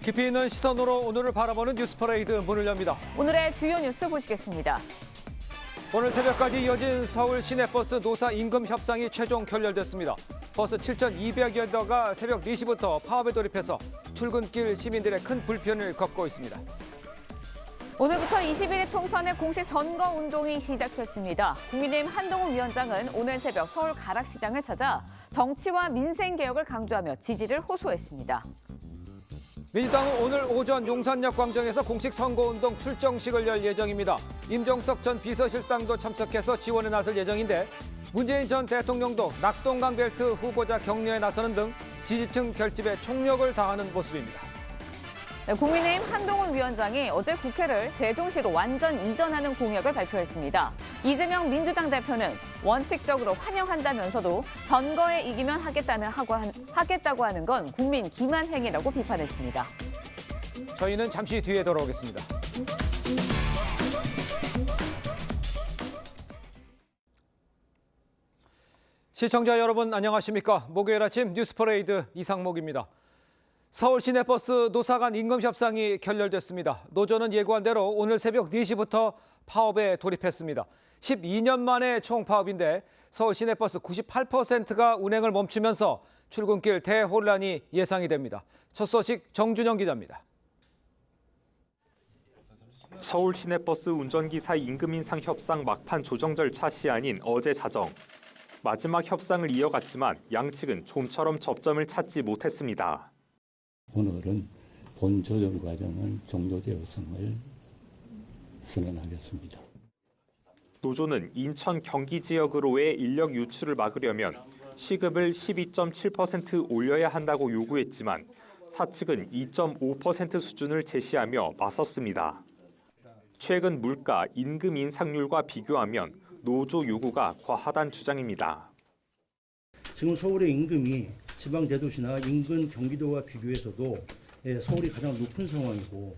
깊이 있는 시선으로 오늘을 바라보는 뉴스 퍼레이드 문을 엽니다. 오늘의 주요 뉴스 보시겠습니다. 오늘 새벽까지 이어진 서울 시내버스 노사 임금 협상이 최종 결렬됐습니다. 버스 7,200여 대가 새벽 4시부터 파업에 돌입해서 출근길 시민들의 큰 불편을 겪고 있습니다. 오늘부터 21일 총선의 공식 선거 운동이 시작됐습니다. 국민의힘 한동훈 위원장은 오늘 새벽 서울 가락시장을 찾아 정치와 민생 개혁을 강조하며 지지를 호소했습니다. 민주당은 오늘 오전 용산역 광장에서 공식 선거운동 출정식을 열 예정입니다. 임종석 전 비서실장도 참석해서 지원에 나설 예정인데 문재인 전 대통령도 낙동강 벨트 후보자 격려에 나서는 등 지지층 결집에 총력을 다하는 모습입니다. 국민의힘 한동훈 위원장이 어제 국회를 세종시로 완전 이전하는 공약을 발표했습니다. 이재명 민주당 대표는 원칙적으로 환영한다면서도 선거에 이기면 하겠다고 하는 건 국민 기만 행위라고 비판했습니다. 저희는 잠시 뒤에 돌아오겠습니다. 시청자 여러분 안녕하십니까? 목요일 아침 뉴스 퍼레이드 이상목입니다. 서울 시내버스 노사 간 임금 협상이 결렬됐습니다. 노조는 예고한 대로 오늘 새벽 4시부터 파업에 돌입했습니다. 12년 만에 총파업인데 서울 시내버스 98%가 운행을 멈추면서 출근길 대혼란이 예상이 됩니다. 첫 소식 정준영 기자입니다. 서울 시내버스 운전기사 임금 인상 협상 막판 조정 절차 시한인 어제 자정. 마지막 협상을 이어갔지만 양측은 좀처럼 접점을 찾지 못했습니다. 오늘은 본 조정 과정은 종료되었음을 선언하겠습니다. 노조는 인천 경기 지역으로의 인력 유출을 막으려면 시급을 12.7% 올려야 한다고 요구했지만 사측은 2.5% 수준을 제시하며 맞섰습니다. 최근 물가, 임금 인상률과 비교하면 노조 요구가 과하다는 주장입니다. 지금 서울의 임금이 지방 대도시나 인근 경기도와 비교해서도 서울이 가장 높은 상황이고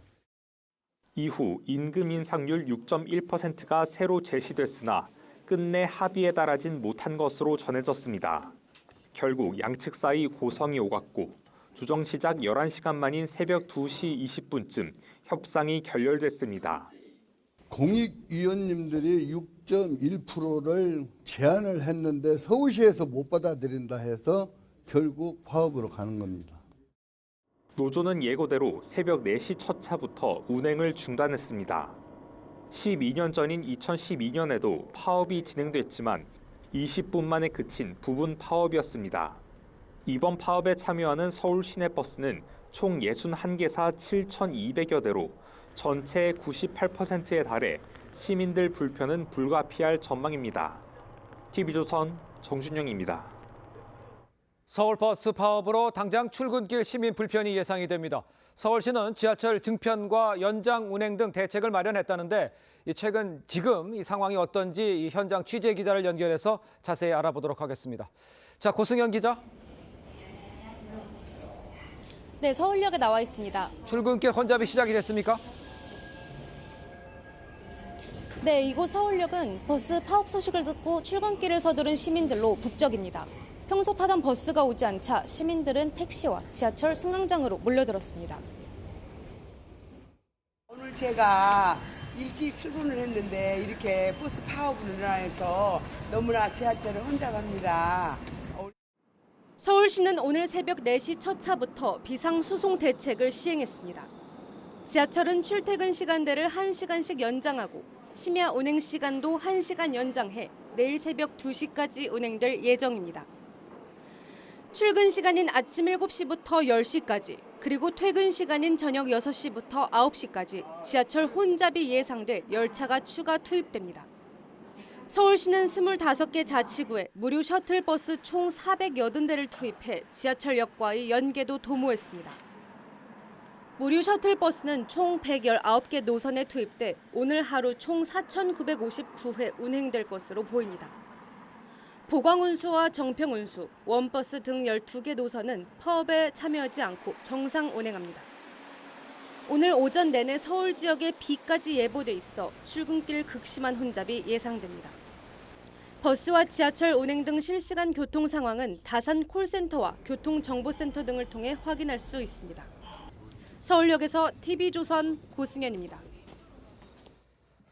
이후 임금 인상률 6.1%가 새로 제시됐으나 끝내 합의에 달하진 못한 것으로 전해졌습니다. 결국 양측 사이 고성이 오갔고 조정 시작 11시간 만인 새벽 2시 20분쯤 협상이 결렬됐습니다. 공익위원님들이 6.1%를 제안을 했는데 서울시에서 못 받아들인다 해서 결국 파업으로 가는 겁니다. 노조는 예고대로 새벽 4시 첫 차부터 운행을 중단했습니다. 12년 전인 2012년에도 파업이 진행됐지만 20분 만에 그친 부분 파업이었습니다. 이번 파업에 참여하는 서울 시내버스는 총 61개사 7,200여 대로 전체의 98%에 달해 시민들 불편은 불가피할 전망입니다. TV조선 정준영입니다. 서울 버스 파업으로 당장 출근길 시민 불편이 예상이 됩니다. 서울시는 지하철 증편과 연장 운행 등 대책을 마련했다는데 최근 지금 이 상황이 어떤지 현장 취재 기자를 연결해서 자세히 알아보도록 하겠습니다. 자, 고승현 기자. 네, 서울역에 나와 있습니다. 출근길 혼잡이 시작이 됐습니까? 네, 이곳 서울역은 버스 파업 소식을 듣고 출근길을 서두른 시민들로 북적입니다. 평소 타던 버스가 오지 않자 시민들은 택시와 지하철 승강장으로 몰려들었습니다. 오늘 제가 일찍 출근을 했는데 이렇게 버스 파업으로 인해서 너무나 지하철을 혼잡합니다. 서울시는 오늘 새벽 4시 첫 차부터 비상수송 대책을 시행했습니다. 지하철은 출퇴근 시간대를 1시간씩 연장하고 심야 운행 시간도 1시간 연장해 내일 새벽 2시까지 운행될 예정입니다. 출근 시간인 아침 7시부터 10시까지, 그리고 퇴근 시간인 저녁 6시부터 9시까지 지하철 혼잡이 예상돼 열차가 추가 투입됩니다. 서울시는 25개 자치구에 무료 셔틀버스 총 480대를 투입해 지하철역과의 연계도 도모했습니다. 무료 셔틀버스는 총 119개 노선에 투입돼 오늘 하루 총 4,959회 운행될 것으로 보입니다. 보광운수와 정평운수, 원버스 등 12개 노선은 파업에 참여하지 않고 정상 운행합니다. 오늘 오전 내내 서울 지역에 비까지 예보돼 있어 출근길 극심한 혼잡이 예상됩니다. 버스와 지하철 운행 등 실시간 교통 상황은 다산 콜센터와 교통정보센터 등을 통해 확인할 수 있습니다. 서울역에서 TV조선 고승현입니다.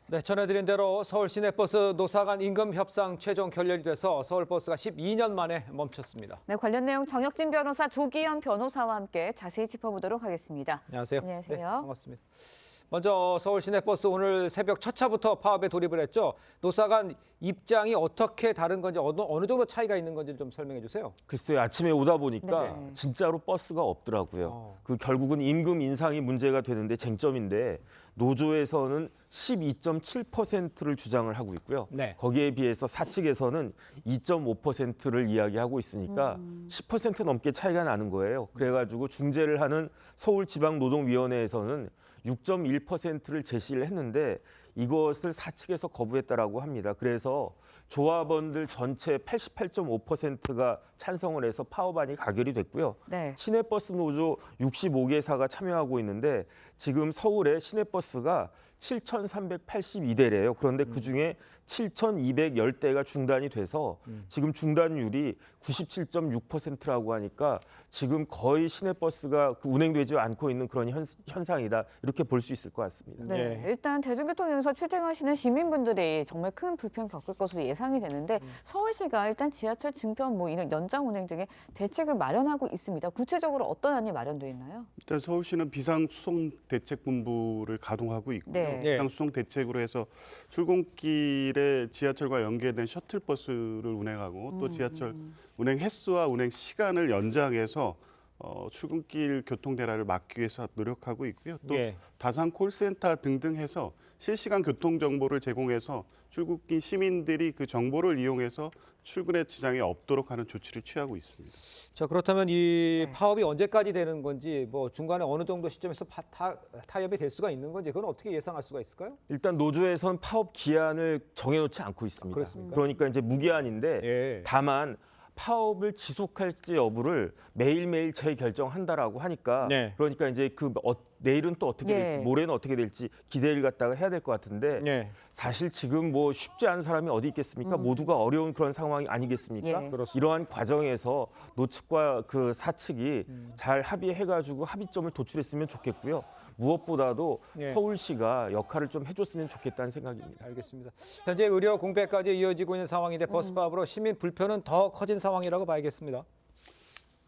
네, 전해드린 대로 서울 시내버스 노사 간 임금 협상 최종 결렬이 돼서 서울버스가 12년 만에 멈췄습니다. 네, 관련 내용 정혁진 변호사, 조기현 변호사와 함께 자세히 짚어보도록 하겠습니다. 안녕하세요. 안녕하세요. 네, 반갑습니다. 먼저 서울 시내버스 오늘 새벽 첫 차부터 파업에 돌입을 했죠. 노사 간 입장이 어떻게 다른 건지 어느 정도 차이가 있는 건지 좀 설명해 주세요. 글쎄요, 아침에 오다 보니까 네. 진짜로 버스가 없더라고요. 그 결국은 임금 인상이 문제가 되는데 쟁점인데 노조에서는 12.7%를 주장을 하고 있고요. 네. 거기에 비해서 사측에서는 2.5%를 이야기하고 있으니까 10% 넘게 차이가 나는 거예요. 그래가지고 중재를 하는 서울지방노동위원회에서는 6.1%를 제시를 했는데 이것을 사측에서 거부했다라고 합니다. 그래서 조합원들 전체 88.5%가 찬성을 해서 파업안이 가결이 됐고요. 네. 시내버스 노조 65개사가 참여하고 있는데 지금 서울에 시내버스가 7,382대래요. 그런데 그중에 7,210대가 중단이 돼서 지금 중단율이 97.6%라고 하니까 지금 거의 시내버스가 운행되지 않고 있는 그런 현상이다. 이렇게 볼 수 있을 것 같습니다. 네, 예. 일단 대중교통에서 출퇴근하시는 시민분들이 정말 큰 불편 겪을 것으로 예상이 되는데 서울시가 일단 지하철 증편 이런 연장 운행 등의 대책을 마련하고 있습니다. 구체적으로 어떤 안이 마련되어 있나요? 일단 서울시는 비상수송 대책본부를 가동하고 있고요. 네. 비상수송 대책으로 해서 출근길에 지하철과 연계된 셔틀버스를 운행하고 또 지하철 운행 횟수와 운행 시간을 연장해서 출근길 교통 대란을 막기 위해서 노력하고 있고요. 또 예. 다산 콜센터 등등 해서 실시간 교통 정보를 제공해서 출국길 시민들이 그 정보를 이용해서 출근에 지장이 없도록 하는 조치를 취하고 있습니다. 자, 그렇다면 이 네. 파업이 언제까지 되는 건지 중간에 어느 정도 시점에서 타협이 될 수가 있는 건지 그건 어떻게 예상할 수가 있을까요? 일단 노조에서는 파업 기한을 정해놓지 않고 있습니다. 그렇습니까? 그러니까 이제 무기한인데 예. 다만 파업을 지속할지 여부를 매일매일 재결정한다라고 하니까 네. 그러니까 이제 내일은 또 어떻게 예. 될지 모레는 어떻게 될지 기대를 갖다가 해야 될 것 같은데 네. 사실 지금 쉽지 않은 사람이 어디 있겠습니까? 모두가 어려운 그런 상황이 아니겠습니까? 예. 그렇습니다. 이러한 과정에서 노측과 그 사측이 잘 합의해가지고 합의점을 도출했으면 좋겠고요. 무엇보다도 예. 서울시가 역할을 좀 해줬으면 좋겠다는 생각입니다. 알겠습니다. 현재 의료 공백까지 이어지고 있는 상황인데 버스 파업으로 시민 불편은 더 커진 상황이라고 봐야겠습니다.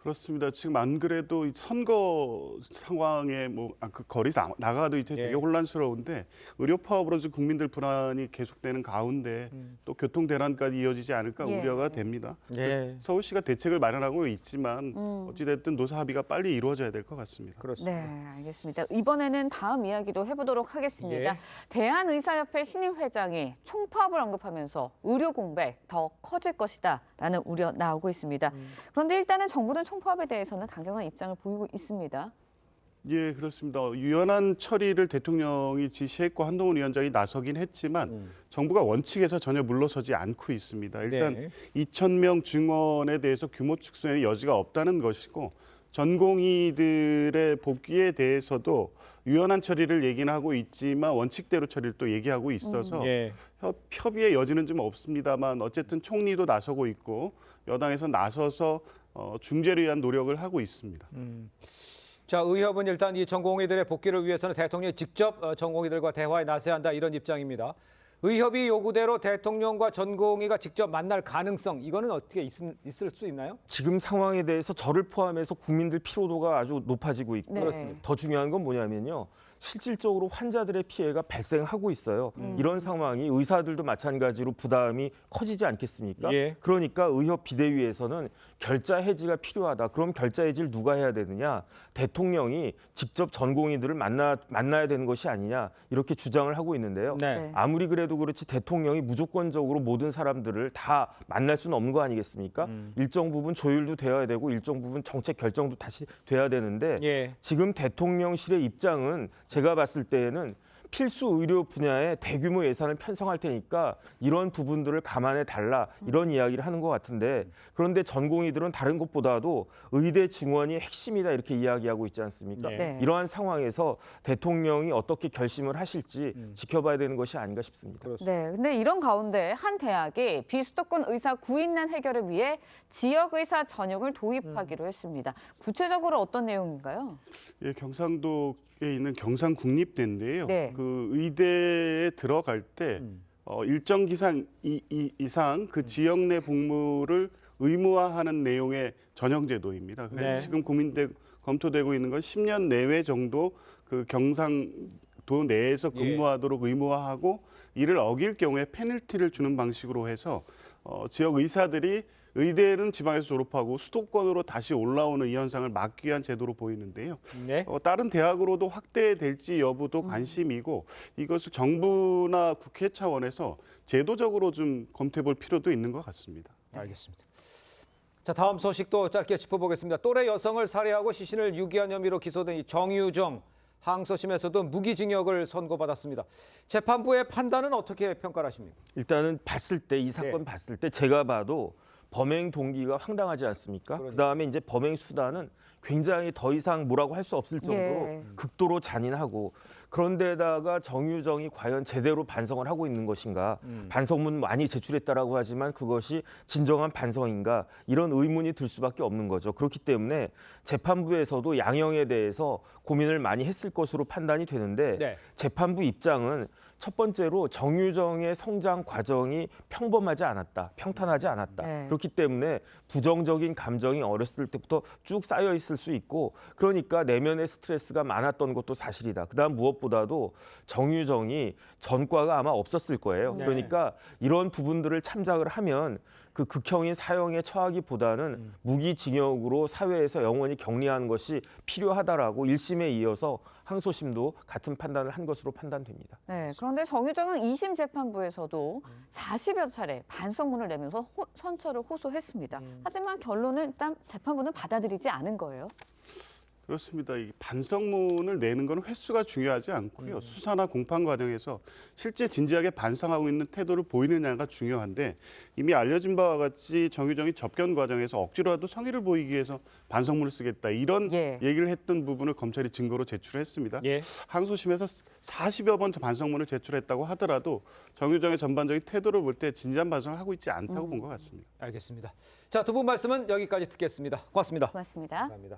그렇습니다. 지금 안 그래도 이 선거 상황에 그 거리에서 나가도 이제 예. 되게 혼란스러운데 의료 파업으로 지금 국민들 불안이 계속되는 가운데 또 교통 대란까지 이어지지 않을까 예. 우려가 됩니다. 예. 서울시가 대책을 마련하고 있지만 어찌됐든 노사 합의가 빨리 이루어져야 될 것 같습니다. 그렇습니다. 네, 알겠습니다. 이번에는 다음 이야기도 해보도록 하겠습니다. 예. 대한의사협회 신임 회장이 총파업을 언급하면서 의료 공백 더 커질 것이다라는 우려 나오고 있습니다. 그런데 일단은 정부는 총파업에 대해서는 강경한 입장을 보이고 있습니다. 예, 그렇습니다. 유연한 처리를 대통령이 지시했고 한동훈 위원장이 나서긴 했지만 정부가 원칙에서 전혀 물러서지 않고 있습니다. 일단 네. 2,000명 증원에 대해서 규모 축소에는 여지가 없다는 것이고 전공의들의 복귀에 대해서도 유연한 처리를 얘기는 하고 있지만 원칙대로 처리를 또 얘기하고 있어서 예. 협의의 여지는 좀 없습니다만 어쨌든 총리도 나서고 있고 여당에서 나서서 중재를 위한 노력을 하고 있습니다. 자, 의협은 일단 이 전공의들의 복귀를 위해서는 대통령이 직접 전공의들과 대화에 나서야 한다 이런 입장입니다. 의협이 요구대로 대통령과 전공의가 직접 만날 가능성 이거는 어떻게 있을 수 있나요? 지금 상황에 대해서 저를 포함해서 국민들 피로도가 아주 높아지고 있고 네. 그렇습니다. 더 중요한 건 뭐냐면요. 실질적으로 환자들의 피해가 발생하고 있어요. 이런 상황이 의사들도 마찬가지로 부담이 커지지 않겠습니까? 예. 그러니까 의협 비대위에서는 결자 해지가 필요하다. 그럼 결자 해지를 누가 해야 되느냐? 대통령이 직접 전공의들을 만나야 되는 것이 아니냐 이렇게 주장을 하고 있는데요. 네. 아무리 그래도 그렇지 대통령이 무조건적으로 모든 사람들을 다 만날 수는 없는 거 아니겠습니까? 일정 부분 조율도 되어야 되고 일정 부분 정책 결정도 다시 돼야 되는데 예. 지금 대통령실의 입장은 제가 봤을 때에는 필수 의료 분야에 대규모 예산을 편성할 테니까 이런 부분들을 감안해 달라 이런 이야기를 하는 것 같은데 그런데 전공의들은 다른 것보다도 의대 증원이 핵심이다 이렇게 이야기하고 있지 않습니까? 네. 이러한 상황에서 대통령이 어떻게 결심을 하실지 지켜봐야 되는 것이 아닌가 싶습니다. 네, 근데 이런 가운데 한 대학이 비수도권 의사 구인난 해결을 위해 지역 의사 전형을 도입하기로 했습니다. 구체적으로 어떤 내용인가요? 예, 경상도에 있는 경상국립대인데요. 네. 그 의대에 들어갈 때 일정 기상 이상 그 지역 내 복무를 의무화하는 내용의 전형 제도입니다. 그래서 네. 지금 검토되고 있는 건 10년 내외 정도 그 경상도 내에서 근무하도록 의무화하고 이를 어길 경우에 페널티를 주는 방식으로 해서 지역 의사들이 의대는 지방에서 졸업하고 수도권으로 다시 올라오는 이 현상을 막기 위한 제도로 보이는데요. 네. 다른 대학으로도 확대될지 여부도 관심이고 이것을 정부나 국회 차원에서 제도적으로 좀 검토해 볼 필요도 있는 것 같습니다. 알겠습니다. 자, 다음 소식도 짧게 짚어보겠습니다. 또래 여성을 살해하고 시신을 유기한 혐의로 기소된 이 정유정 항소심에서도 무기징역을 선고받았습니다. 재판부의 판단은 어떻게 평가를 하십니까? 일단은 봤을 때 이 사건 봤을 때 제가 봐도 범행 동기가 황당하지 않습니까? 그다음에 이제 범행 수단은 굉장히 더 이상 뭐라고 할 수 없을 정도로 극도로 잔인하고 그런데다가 정유정이 과연 제대로 반성을 하고 있는 것인가? 반성문 많이 제출했다라고 하지만 그것이 진정한 반성인가? 이런 의문이 들 수밖에 없는 거죠. 그렇기 때문에 재판부에서도 양형에 대해서 고민을 많이 했을 것으로 판단이 되는데 재판부 입장은 첫 번째로 정유정의 성장 과정이 평범하지 않았다, 평탄하지 않았다. 그렇기 때문에 부정적인 감정이 어렸을 때부터 쭉 쌓여 있을 수 있고 그러니까 내면의 스트레스가 많았던 것도 사실이다. 그다음 무엇보다도 정유정이 전과가 아마 없었을 거예요. 그러니까 이런 부분들을 참작을 하면 그 극형인 사형에 처하기보다는 무기징역으로 사회에서 영원히 격리하는 것이 필요하다라고 1심에 이어서 항소심도 같은 판단을 한 것으로 판단됩니다. 네, 그런데 정유정은 2심 재판부에서도 40여 차례 반성문을 내면서 선처를 호소했습니다. 하지만 결론은 일단 재판부는 받아들이지 않은 거예요. 그렇습니다. 이 반성문을 내는 건 횟수가 중요하지 않고요. 수사나 공판 과정에서 실제 진지하게 반성하고 있는 태도를 보이느냐가 중요한데 이미 알려진 바와 같이 정유정이 접견 과정에서 억지로라도 성의를 보이기 위해서 반성문을 쓰겠다. 이런 얘기를 했던 부분을 검찰이 증거로 제출했습니다. 항소심에서 40여 번 반성문을 제출했다고 하더라도 정유정의 전반적인 태도를 볼 때 진지한 반성을 하고 있지 않다고 본 것 같습니다. 알겠습니다. 자, 두 분 말씀은 여기까지 듣겠습니다. 고맙습니다. 고맙습니다. 감사합니다.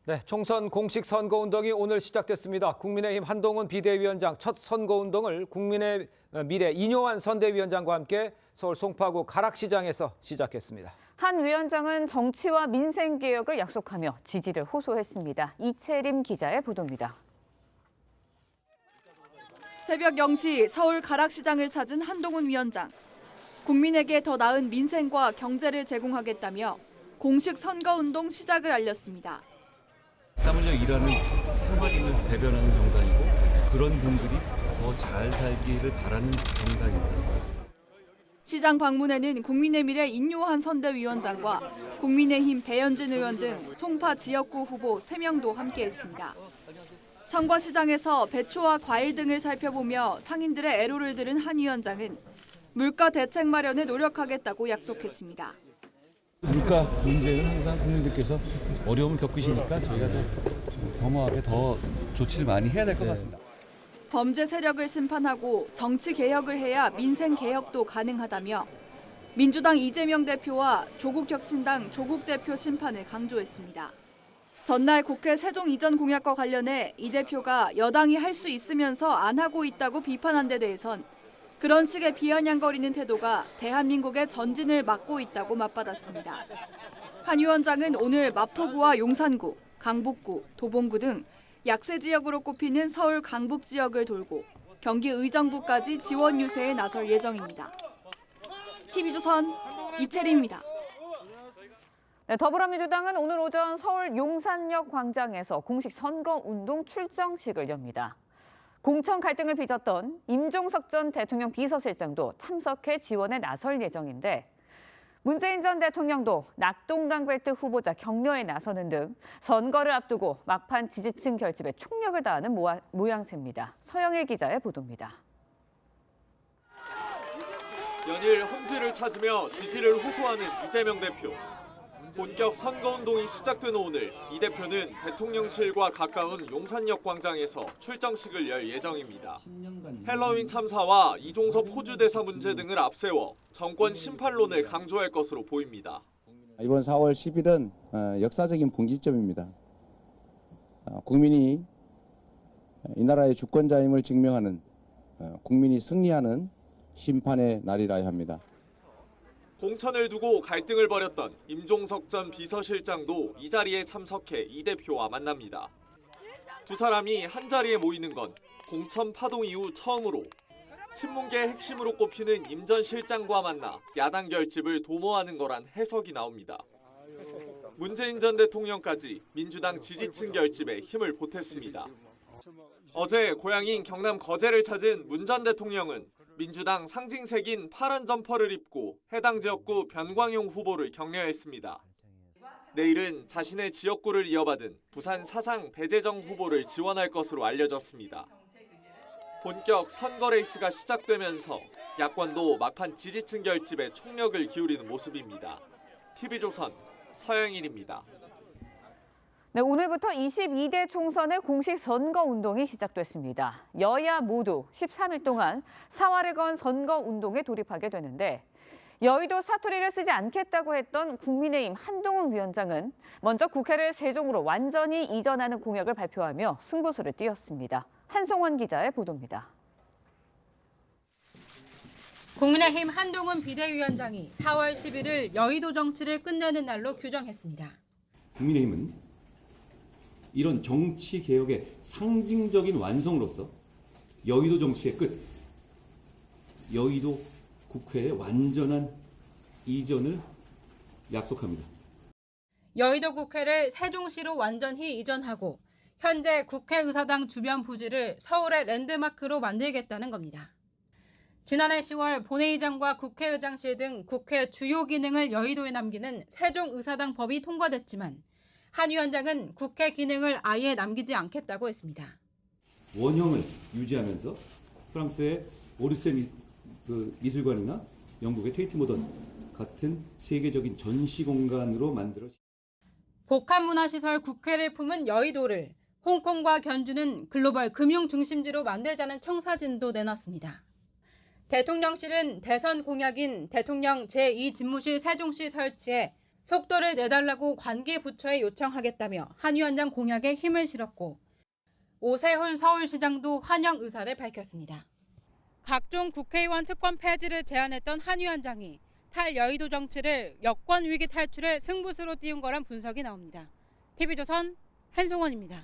네, 총선 공식 선거운동이 오늘 시작됐습니다. 국민의힘 한동훈 비대위원장 첫 선거운동을 국민의 미래 이뇨한 선대위원장과 함께 서울 송파구 가락시장에서 시작했습니다. 한 위원장은 정치와 민생개혁을 약속하며 지지를 호소했습니다. 이채림 기자의 보도입니다. 새벽 0시 서울 가락시장을 찾은 한동훈 위원장. 국민에게 더 나은 민생과 경제를 제공하겠다며 공식 선거운동 시작을 알렸습니다. 땀 흘려 일하는 생활인을 대변하는 정당이고 그런 분들이 더 잘 살기를 바라는 정당입니다. 시장 방문에는 국민의 미래 인요한 선대위원장과 국민의힘 배현진 의원 등 송파 지역구 후보 3명도 함께했습니다. 청과시장에서 배추와 과일 등을 살펴보며 상인들의 애로를 들은 한 위원장은 물가 대책 마련에 노력하겠다고 약속했습니다. 물가 문제는 항상 국민들께서 어려움을 겪으시니까 저희가 더 겸허하게 더 조치를 많이 해야 될 것 같습니다. 범죄 세력을 심판하고 정치 개혁을 해야 민생 개혁도 가능하다며 민주당 이재명 대표와 조국혁신당 조국 대표 심판을 강조했습니다. 전날 국회 세종 이전 공약과 관련해 이 대표가 여당이 할 수 있으면서 안 하고 있다고 비판한 데 대해선 그런 식의 비아냥거리는 태도가 대한민국의 전진을 막고 있다고 맞받았습니다. 한 위원장은 오늘 마포구와 용산구, 강북구, 도봉구 등 약세 지역으로 꼽히는 서울 강북 지역을 돌고 경기 의정부까지 지원 유세에 나설 예정입니다. TV조선 이채리입니다. 네, 더불어민주당은 오늘 오전 서울 용산역 광장에서 공식 선거운동 출정식을 엽니다. 공천 갈등을 빚었던 임종석 전 대통령 비서실장도 참석해 지원에 나설 예정인데 문재인 전 대통령도 낙동강벨트 후보자 격려에 나서는 등 선거를 앞두고 막판 지지층 결집에 총력을 다하는 모양새입니다. 서영일 기자의 보도입니다. 연일 험지를 찾으며 지지를 호소하는 이재명 대표. 본격 선거운동이 시작된 오늘 이 대표는 대통령실과 가까운 용산역 광장에서 출정식을 열 예정입니다. 헬로윈 참사와 이종섭 호주대사 문제 등을 앞세워 정권 심판론을 강조할 것으로 보입니다. 이번 4월 10일은 역사적인 분기점입니다. 국민이 이 나라의 주권자임을 증명하는 국민이 승리하는 심판의 날이라야 합니다. 공천을 두고 갈등을 벌였던 임종석 전 비서실장도 이 자리에 참석해 이 대표와 만납니다. 두 사람이 한 자리에 모이는 건 공천 파동 이후 처음으로 친문계 핵심으로 꼽히는 임 전 실장과 만나 야당 결집을 도모하는 거란 해석이 나옵니다. 문재인 전 대통령까지 민주당 지지층 결집에 힘을 보탰습니다. 어제 고향인 경남 거제를 찾은 문 전 대통령은 민주당 상징색인 파란 점퍼를 입고 해당 지역구 변광용 후보를 격려했습니다. 내일은 자신의 지역구를 이어받은 부산 사상 배재정 후보를 지원할 것으로 알려졌습니다. 본격 선거 레이스가 시작되면서 야권도 막판 지지층 결집에 총력을 기울이는 모습입니다. TV조선 서영일입니다. 네, 오늘부터 22대 총선의 공식 선거 운동이 시작됐습니다. 여야 모두 13일 동안 사활을 건 선거 운동에 돌입하게 되는데 여의도 사투리를 쓰지 않겠다고 했던 국민의힘 한동훈 위원장은 먼저 국회를 세종으로 완전히 이전하는 공약을 발표하며 승부수를 띄웠습니다. 한송원 기자의 보도입니다. 국민의힘 한동훈 비대위원장이 4월 11일 여의도 정치를 끝내는 날로 규정했습니다. 국민의힘은 이런 정치 개혁의 상징적인 완성으로서 여의도 정치의 끝, 여의도 국회의 완전한 이전을 약속합니다. 여의도 국회를 세종시로 완전히 이전하고 현재 국회의사당 주변 부지를 서울의 랜드마크로 만들겠다는 겁니다. 지난해 10월 본회의장과 국회의장실 등 국회 주요 기능을 여의도에 남기는 세종의사당 법이 통과됐지만 한 위원장은 국회 기능을 아예 남기지 않겠다고 했습니다. 원형을 유지하면서 프랑스의 오르세 미술관이나 영국의 테이트 모던 같은 세계적인 전시 공간으로 만들어 복합문화시설 국회를 품은 여의도를 홍콩과 견주는 글로벌 금융 중심지로 만들자는 청사진도 내놨습니다. 대통령실은 대선 공약인 대통령 제2집무실 세종시 설치에 속도를 내달라고 관계 부처에 요청하겠다며 한 위원장 공약에 힘을 실었고 오세훈 서울시장도 환영 의사를 밝혔습니다. 각종 국회의원 특권 폐지를 제안했던 한 위원장이 탈여의도 정치를 여권 위기 탈출의 승부수로 띄운 거란 분석이 나옵니다. TV조선 한송원입니다.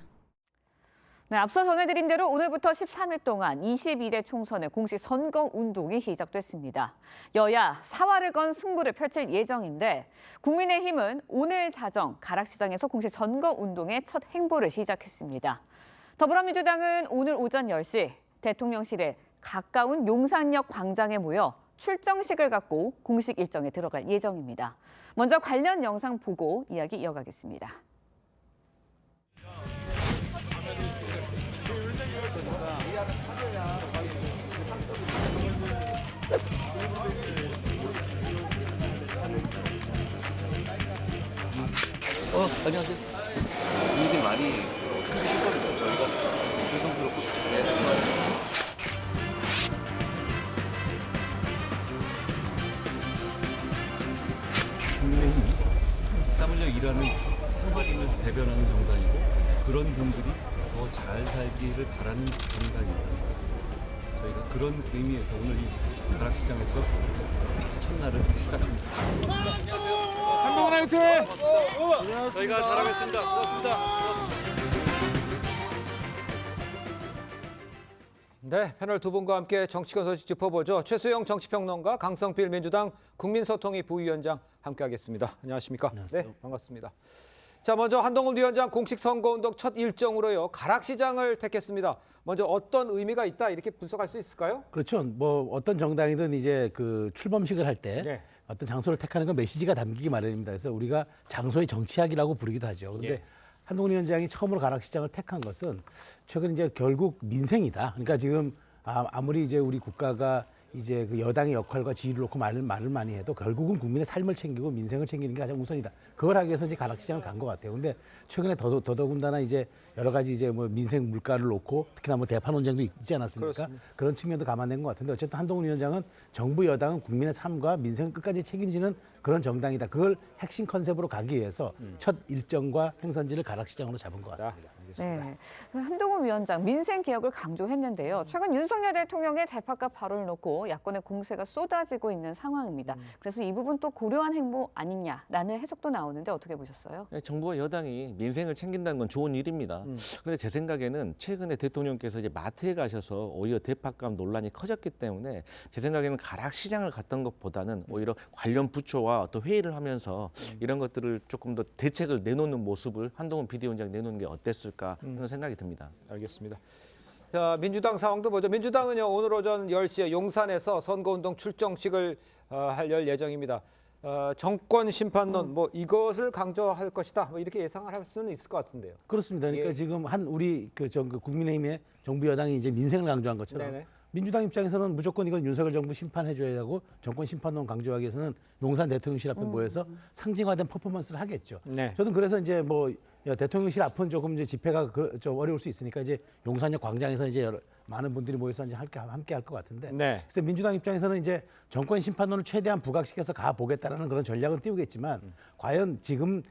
네, 앞서 전해드린 대로 오늘부터 13일 동안 22대 총선의 공식 선거 운동이 시작됐습니다. 여야 사활을 건 승부를 펼칠 예정인데 국민의힘은 오늘 자정 가락시장에서 공식 선거 운동의 첫 행보를 시작했습니다. 더불어민주당은 오늘 오전 10시 대통령실에 가까운 용산역 광장에 모여 출정식을 갖고 공식 일정에 들어갈 예정입니다. 먼저 관련 영상 보고 이야기 이어가겠습니다. 안녕하세요. 분위기 많이 힘드시거든요. 저희가 죄송스럽고 국민의힘 땀 흘려 일하는 생활인을 대변하는 정당이고 그런 분들이 더 잘 살기를 바라는 정당입니다. 저희가 그런 의미에서 오늘 이 가락시장에서 첫날을 시작합니다. 한동훈 화이팅! 저희가 잘하겠습니다. 고맙습니다. 네, 패널 두 분과 함께 정치권 소식 짚어보죠. 최수영 정치평론가, 강성필 민주당 국민소통위 부위원장 함께하겠습니다. 안녕하십니까? 안녕하세요. 네, 반갑습니다. 자, 먼저 한동훈 위원장 공식 선거운동 첫 일정으로요. 가락시장을 택했습니다. 먼저 어떤 의미가 있다 이렇게 분석할 수 있을까요? 그렇죠. 뭐 어떤 정당이든 이제 그 출범식을 할 때 네. 어떤 장소를 택하는 건 메시지가 담기기 마련입니다. 그래서 우리가 장소의 정치학이라고 부르기도 하죠. 그런데 예. 한동훈 위원장이 처음으로 가락시장을 택한 것은 최근 이제 결국 민생이다. 그러니까 지금 아무리 이제 우리 국가가 이제 그 여당의 역할과 지위를 놓고 말을 많이 해도 결국은 국민의 삶을 챙기고 민생을 챙기는 게 가장 우선이다. 그걸 하기 위해서 이제 가락시장을 간 것 같아요. 근데 최근에 더더군다나 이제 여러 가지 이제 뭐 민생 물가를 놓고 특히나 뭐 대파 논쟁도 있지 않았습니까? 그렇습니다. 그런 측면도 감안된 것 같은데 어쨌든 한동훈 위원장은 정부 여당은 국민의 삶과 민생을 끝까지 책임지는 그런 정당이다. 그걸 핵심 컨셉으로 가기 위해서 첫 일정과 행선지를 가락시장으로 잡은 것 같습니다. 네, 한동훈 위원장 민생 개혁을 강조했는데요. 최근 윤석열 대통령의 대파값 발언을 놓고 야권의 공세가 쏟아지고 있는 상황입니다. 그래서 이 부분 또 고려한 행보 아니냐라는 해석도 나오는데 어떻게 보셨어요? 정부와 여당이 민생을 챙긴다는 건 좋은 일입니다. 그런데 제 생각에는 최근에 대통령께서 이제 마트에 가셔서 오히려 대파값 논란이 커졌기 때문에 제 생각에는 가락시장을 갔던 것보다는 오히려 관련 부처와 또 회의를 하면서 이런 것들을 조금 더 대책을 내놓는 모습을 한동훈 비대위원장이 내놓는 게 어땠을까 그런 생각이 듭니다. 알겠습니다. 자, 민주당 상황도 보죠. 민주당은요, 오늘 오전 10시에 용산에서 선거운동 출정식을 할 예정입니다. 정권 심판론 뭐 이것을 강조할 것이다. 뭐 이렇게 예상을 할 수는 있을 것 같은데요. 그렇습니다. 그러니까 예. 지금 우리 그 국민의힘의 정부 여당이 이제 민생을 강조한 것처럼 네네. 민주당 입장에서는 무조건 이건 윤석열 정부 심판해줘야 하고 정권 심판론 강조하기 위해서는 용산 대통령실 앞에 모여서 상징화된 퍼포먼스를 하겠죠. 네. 저는 그래서 이제 뭐 대통령실 앞은 조금 이제 집회가 좀 어려울 수 있으니까 이제 용산역 광장에서 이제 많은 분들이 모여서 이제 함께 할 것 같은데. 네. 그래서 민주당 입장에서는 이제 정권 심판론을 최대한 부각시켜서 가 보겠다라는 그런 전략을 띄우겠지만 과연 지금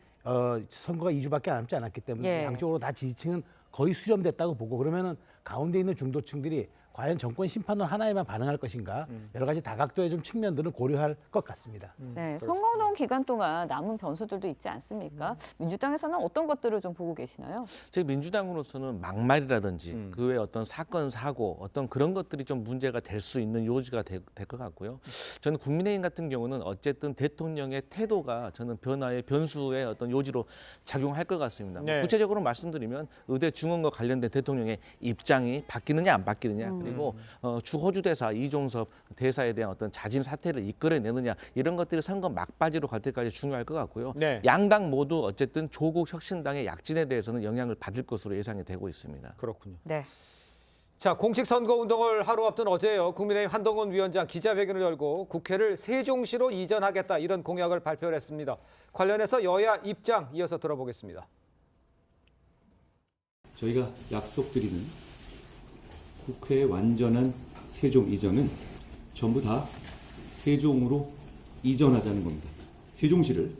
선거가 2주밖에 남지 않았기 때문에 예. 양쪽으로 다 지지층은 거의 수렴됐다고 보고 그러면은 가운데 있는 중도층들이 과연 정권 심판론 하나에만 반응할 것인가 여러 가지 다각도의 좀 측면들은 고려할 것 같습니다. 네, 선거운동 기간 동안 남은 변수들도 있지 않습니까? 민주당에서는 어떤 것들을 좀 보고 계시나요? 제 민주당으로서는 막말이라든지 그 외에 어떤 사건 사고 어떤 그런 것들이 좀 문제가 될 수 있는 요지가 될 것 같고요. 저는 국민의힘 같은 경우는 어쨌든 대통령의 태도가 저는 변화의 변수의 어떤 요지로 작용할 것 같습니다. 네. 구체적으로 말씀드리면 의대 중원과 관련된 대통령의 입장이 바뀌느냐 안 바뀌느냐 그리고 주호주 대사 이종섭 대사에 대한 어떤 자진 사퇴를 이끌어내느냐 이런 것들이 선거 막바지로 갈 때까지 중요할 것 같고요. 네. 양당 모두 어쨌든 조국 혁신당의 약진에 대해서는 영향을 받을 것으로 예상이 되고 있습니다. 그렇군요. 네. 자, 공식 선거운동을 하루 앞둔 어제요. 국민의힘 한동훈 위원장 기자회견을 열고 국회를 세종시로 이전하겠다 이런 공약을 발표를 했습니다. 관련해서 여야 입장 이어서 들어보겠습니다. 저희가 약속드리는 국회의 완전한 세종 이전은 전부 다 세종으로 이전하자는 겁니다. 세종시를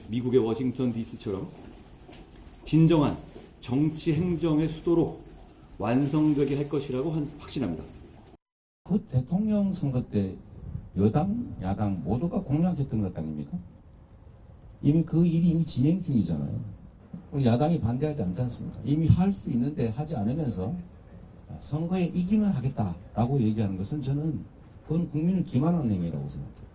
미국의 워싱턴 DC처럼 진정한 정치 행정의 수도로 완성되게 할 것이라고 확신합니다. 그 대통령 선거 때 여당, 야당 모두가 공약했던 것 아닙니까? 이미 그 일이 이미 진행 중이잖아요. 야당이 반대하지 않지 않습니까? 이미 할 수 있는데 하지 않으면서 선거에 이기면 하겠다라고 얘기하는 것은 저는 그건 국민을 기만하는 행위라고 생각해요.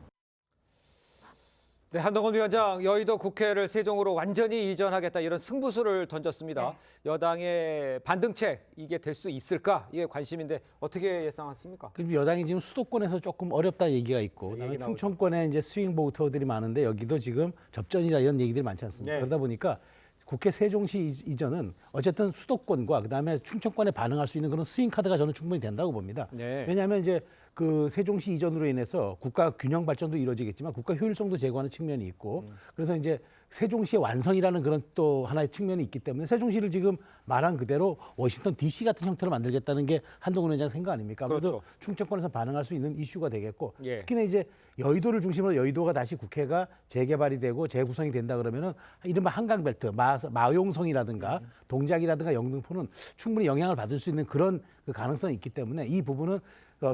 네, 한동훈 위원장 여의도 국회를 세종으로 완전히 이전하겠다 이런 승부수를 던졌습니다. 네. 여당의 반등책 이게 될 수 있을까? 이게 관심인데 어떻게 예상하십니까? 그럼 여당이 지금 수도권에서 조금 어렵다 얘기가 있고 그다음에 충청권에 이제 스윙 보터들이 많은데 여기도 지금 접전이라 이런 얘기들이 많지 않습니까? 네. 그러다 보니까 국회 세종시 이전은 어쨌든 수도권과 그다음에 충청권에 반응할 수 있는 그런 스윙 카드가 저는 충분히 된다고 봅니다. 네. 왜냐하면 이제 그 세종시 이전으로 인해서 국가 균형 발전도 이루어지겠지만 국가 효율성도 제고하는 측면이 있고 그래서 이제 세종시의 완성이라는 그런 또 하나의 측면이 있기 때문에 세종시를 지금 말한 그대로 워싱턴 DC 같은 형태로 만들겠다는 게 한동훈 위원장 생각 아닙니까? 아무래도 그렇죠. 충청권에서 반응할 수 있는 이슈가 되겠고 예. 특히나 이제 여의도를 중심으로 여의도가 다시 국회가 재개발이 되고 재구성이 된다 그러면은 이른바 한강벨트, 마용성이라든가 동작이라든가 영등포는 충분히 영향을 받을 수 있는 그런 그 가능성이 있기 때문에 이 부분은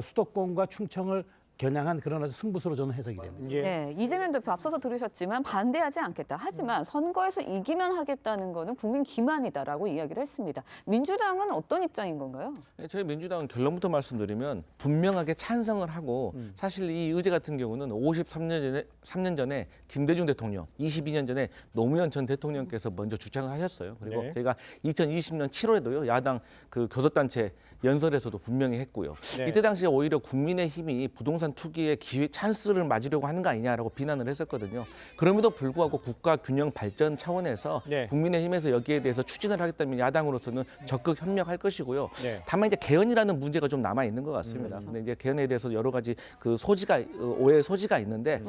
수도권과 충청을 겨냥한 그런 아주 승부수로 저는 해석이 됩니다. 예. 네, 이재명 대표 앞서서 들으셨지만 반대하지 않겠다. 하지만 선거에서 이기면 하겠다는 거는 국민 기만이다라고 이야기를 했습니다. 민주당은 어떤 입장인 건가요? 저희 민주당은 결론부터 말씀드리면 분명하게 찬성을 하고 사실 이 의제 같은 경우는 53년 전에 김대중 대통령, 22년 전에 노무현 전 대통령께서 먼저 주장을 하셨어요. 그리고 네. 저희가 2020년 7월에도요 야당 그 교섭단체 연설에서도 분명히 했고요. 네. 이때 당시에 오히려 국민의힘이 부동산 투기의 기회 찬스를 맞으려고 하는 거 아니냐라고 비난을 했었거든요. 그럼에도 불구하고 국가 균형 발전 차원에서 네. 국민의힘에서 여기에 대해서 추진을 하겠다면 야당으로서는 적극 협력할 것이고요. 네. 다만 이제 개헌이라는 문제가 좀 남아 있는 것 같습니다. 근데 이제 개헌에 대해서 여러 가지 그 소지가 오해의 소지가 있는데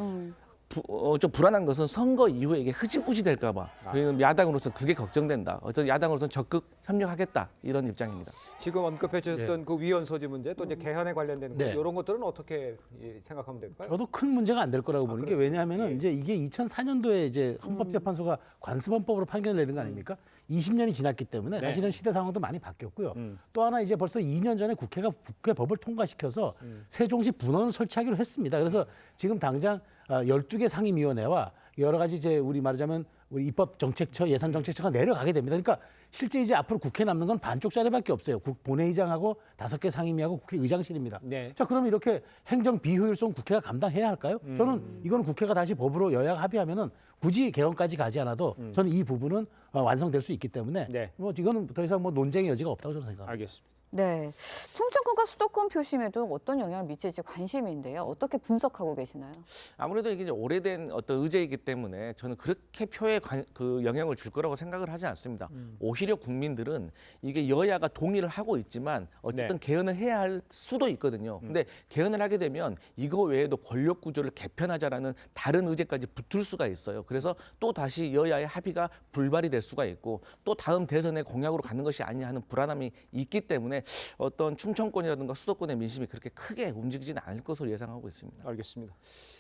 좀 불안한 것은 선거 이후에 이게 흐지부지 될까 봐 저희는 야당으로서 그게 걱정된다. 어떤 야당으로서는 적극 협력하겠다 이런 입장입니다. 지금 언급해 주셨던 그 위헌 소지 문제 또 이제 개헌에 관련된 거 네. 이런 것들은 어떻게 생각하면 될까요? 저도 큰 문제가 안 될 거라고 보는 게 왜냐하면은 이제 이게 2004년도에 이제 헌법재판소가 관습헌법으로 판결을 내린 거 아닙니까? 20년이 지났기 때문에 사실은 시대 상황도 많이 바뀌었고요. 또 하나 이제 벌써 2년 전에 국회가 국회법을 통과시켜서 세종시 분원을 설치하기로 했습니다. 그래서 지금 당장 12개 상임위원회와 여러 가지 이제 우리 말하자면 우리 입법정책처, 예산정책처가 내려가게 됩니다. 그러니까 실제 이제 앞으로 국회 남는 건 반쪽 자리밖에 없어요. 본회의장하고 5개 상임위하고 국회의장실입니다. 네. 자, 그럼 이렇게 행정 비효율성 국회가 감당해야 할까요? 저는 이거는 국회가 다시 법으로 여야가 합의하면은 굳이 개헌까지 가지 않아도 저는 이 부분은 완성될 수 있기 때문에 뭐 이거는 더 이상 뭐 논쟁의 여지가 없다고 저는 생각합니다. 알겠습니다. 네, 충청권과 수도권 표심에도 어떤 영향을 미칠지 관심인데요. 어떻게 분석하고 계시나요? 아무래도 이게 이제 오래된 어떤 의제이기 때문에 저는 그렇게 표에 그 영향을 줄 거라고 생각을 하지 않습니다. 오히려 국민들은 이게 여야가 동의를 하고 있지만 어쨌든 개헌을 해야 할 수도 있거든요. 근데 개헌을 하게 되면 이거 외에도 권력 구조를 개편하자라는 다른 의제까지 붙을 수가 있어요. 그래서 또 다시 여야의 합의가 불발이 될 수가 있고 또 다음 대선에 공약으로 가는 것이 아니냐 하는 불안함이 있기 때문에 어떤 충청권이라든가 수도권의 민심이 그렇게 크게 움직이지는 않을 것으로 예상하고 있습니다. 알겠습니다.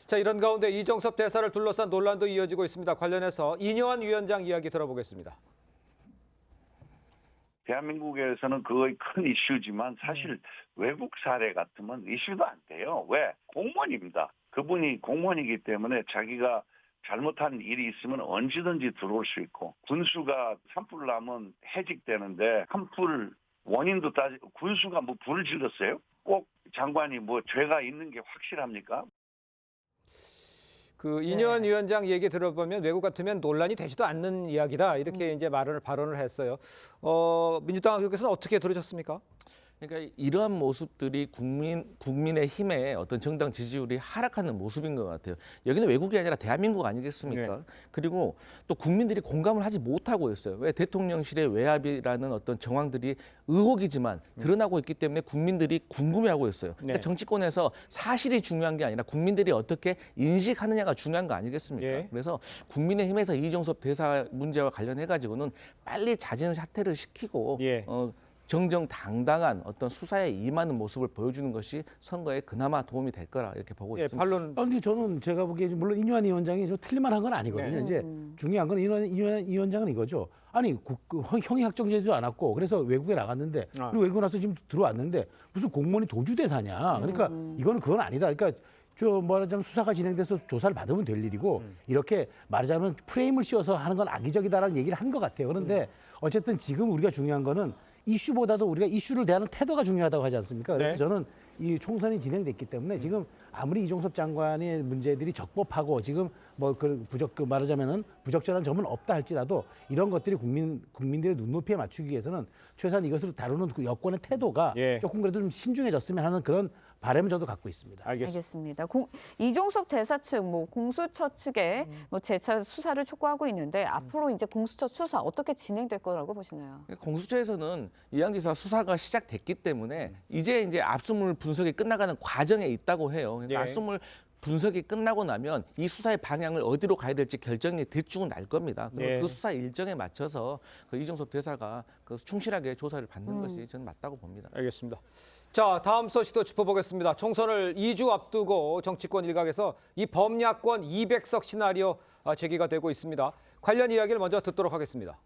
자, 이런 가운데 이종섭 대사를 둘러싼 논란도 이어지고 있습니다. 관련해서 이뇨한 위원장 이야기 들어보겠습니다. 대한민국에서는 그거의 큰 이슈지만 사실 외국 사례 같으면 이슈도 안 돼요. 왜? 공무원입니다. 그분이 공무원이기 때문에 자기가 잘못한 일이 있으면 언제든지 들어올 수 있고 군수가 산불 나면 해직되는데 산불 원인도 따지고 군수가 뭐 불을 질렀어요? 꼭 장관이 뭐 죄가 있는 게 확실합니까? 그 이뇨한 위원장 얘기 들어보면 외국 같으면 논란이 되지도 않는 이야기다 이렇게 이제 발언을 했어요. 민주당 의원께서는 어떻게 들으셨습니까? 그러니까 이러한 모습들이 국민의힘의 어떤 정당 지지율이 하락하는 모습인 것 같아요. 여기는 외국이 아니라 대한민국 아니겠습니까? 그리고 또 국민들이 공감을 하지 못하고 있어요. 왜 대통령실의 외압이라는 어떤 정황들이 의혹이지만 드러나고 있기 때문에 국민들이 궁금해하고 있어요. 그러니까 정치권에서 사실이 중요한 게 아니라 국민들이 어떻게 인식하느냐가 중요한 거 아니겠습니까? 그래서 국민의힘에서 이종섭 대사 문제와 관련해 가지고는 빨리 자진 사퇴를 시키고 정정당당한 어떤 수사에 임하는 모습을 보여주는 것이 선거에 그나마 도움이 될 거라 이렇게 보고 있습니다. 근데 저는 제가 보기에 물론 이뇨한 위원장이 좀 틀릴만한 건 아니거든요. 이제 중요한 건 이뇨한 위원장은 이거죠. 아니 형이 확정되지도 않았고 그래서 외국에 나갔는데 그리고 외국 나서 지금 들어왔는데 무슨 공무원이 도주대사냐. 그러니까 이거는 그건 아니다. 그러니까 말하자면 수사가 진행돼서 조사를 받으면 될 일이고 이렇게 말하자면 프레임을 씌워서 하는 건 악의적이다라는 얘기를 한 것 같아요. 그런데 어쨌든 지금 우리가 중요한 거는 이슈보다도 우리가 이슈를 대하는 태도가 중요하다고 하지 않습니까? 그래서 저는 이 총선이 진행됐기 때문에 지금 아무리 이종섭 장관의 문제들이 적법하고 지금 뭐 말하자면은 부적절한 점은 없다 할지라도 이런 것들이 국민들의 눈높이에 맞추기 위해서는 최소한 이것을 다루는 그 여권의 태도가 조금 그래도 좀 신중해졌으면 하는 그런 바람을 저도 갖고 있습니다. 알겠습니다. 이종섭 대사 측, 공수처 측에 재차 수사를 촉구하고 있는데 앞으로 이제 공수처 수사 어떻게 진행될 거라고 보시나요? 공수처에서는 이한기사 수사가 시작됐기 때문에 이제 압수물 분석이 끝나가는 과정에 있다고 해요. 그러니까 압수물 분석이 끝나고 나면 이 수사의 방향을 어디로 가야 될지 결정이 대충은 날 겁니다. 그리고 그 수사 일정에 맞춰서 그 이종섭 대사가 충실하게 조사를 받는 것이 저는 맞다고 봅니다. 알겠습니다. 자, 다음 소식도 짚어보겠습니다. 총선을 2주 앞두고 정치권 일각에서 이 범야권 200석 시나리오 제기가 되고 있습니다. 관련 이야기를 먼저 듣도록 하겠습니다.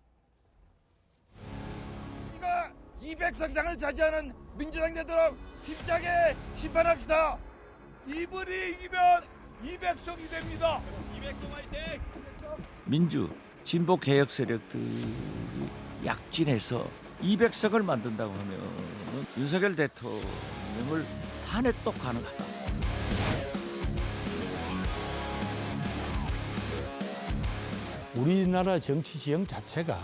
우리가 200석 이상을 차지하는 민주당 되도록 힘차게 심판합시다. 이번이 이기면 200석이 됩니다. 200석 화이팅! 민주, 진보 개혁 세력들이 약진해서 200석을 만든다고 하면 윤석열 대통령을 한 해 또 가능하다. 우리나라 정치 지형 자체가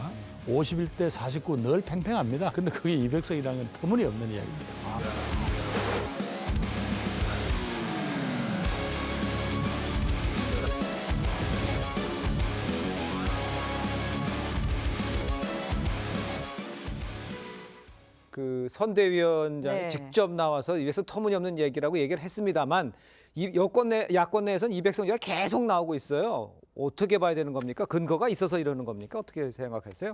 51대 49 늘 팽팽합니다. 근데 그게 200석이라는 건 터무니없는 이야기입니다. 그 선대위원장이 네. 직접 나와서 위에서 터무니없는 얘기라고 얘기를 했습니다만 이 야권 내에서는 200석이가 계속 나오고 있어요. 어떻게 봐야 되는 겁니까? 근거가 있어서 이러는 겁니까? 어떻게 생각하세요?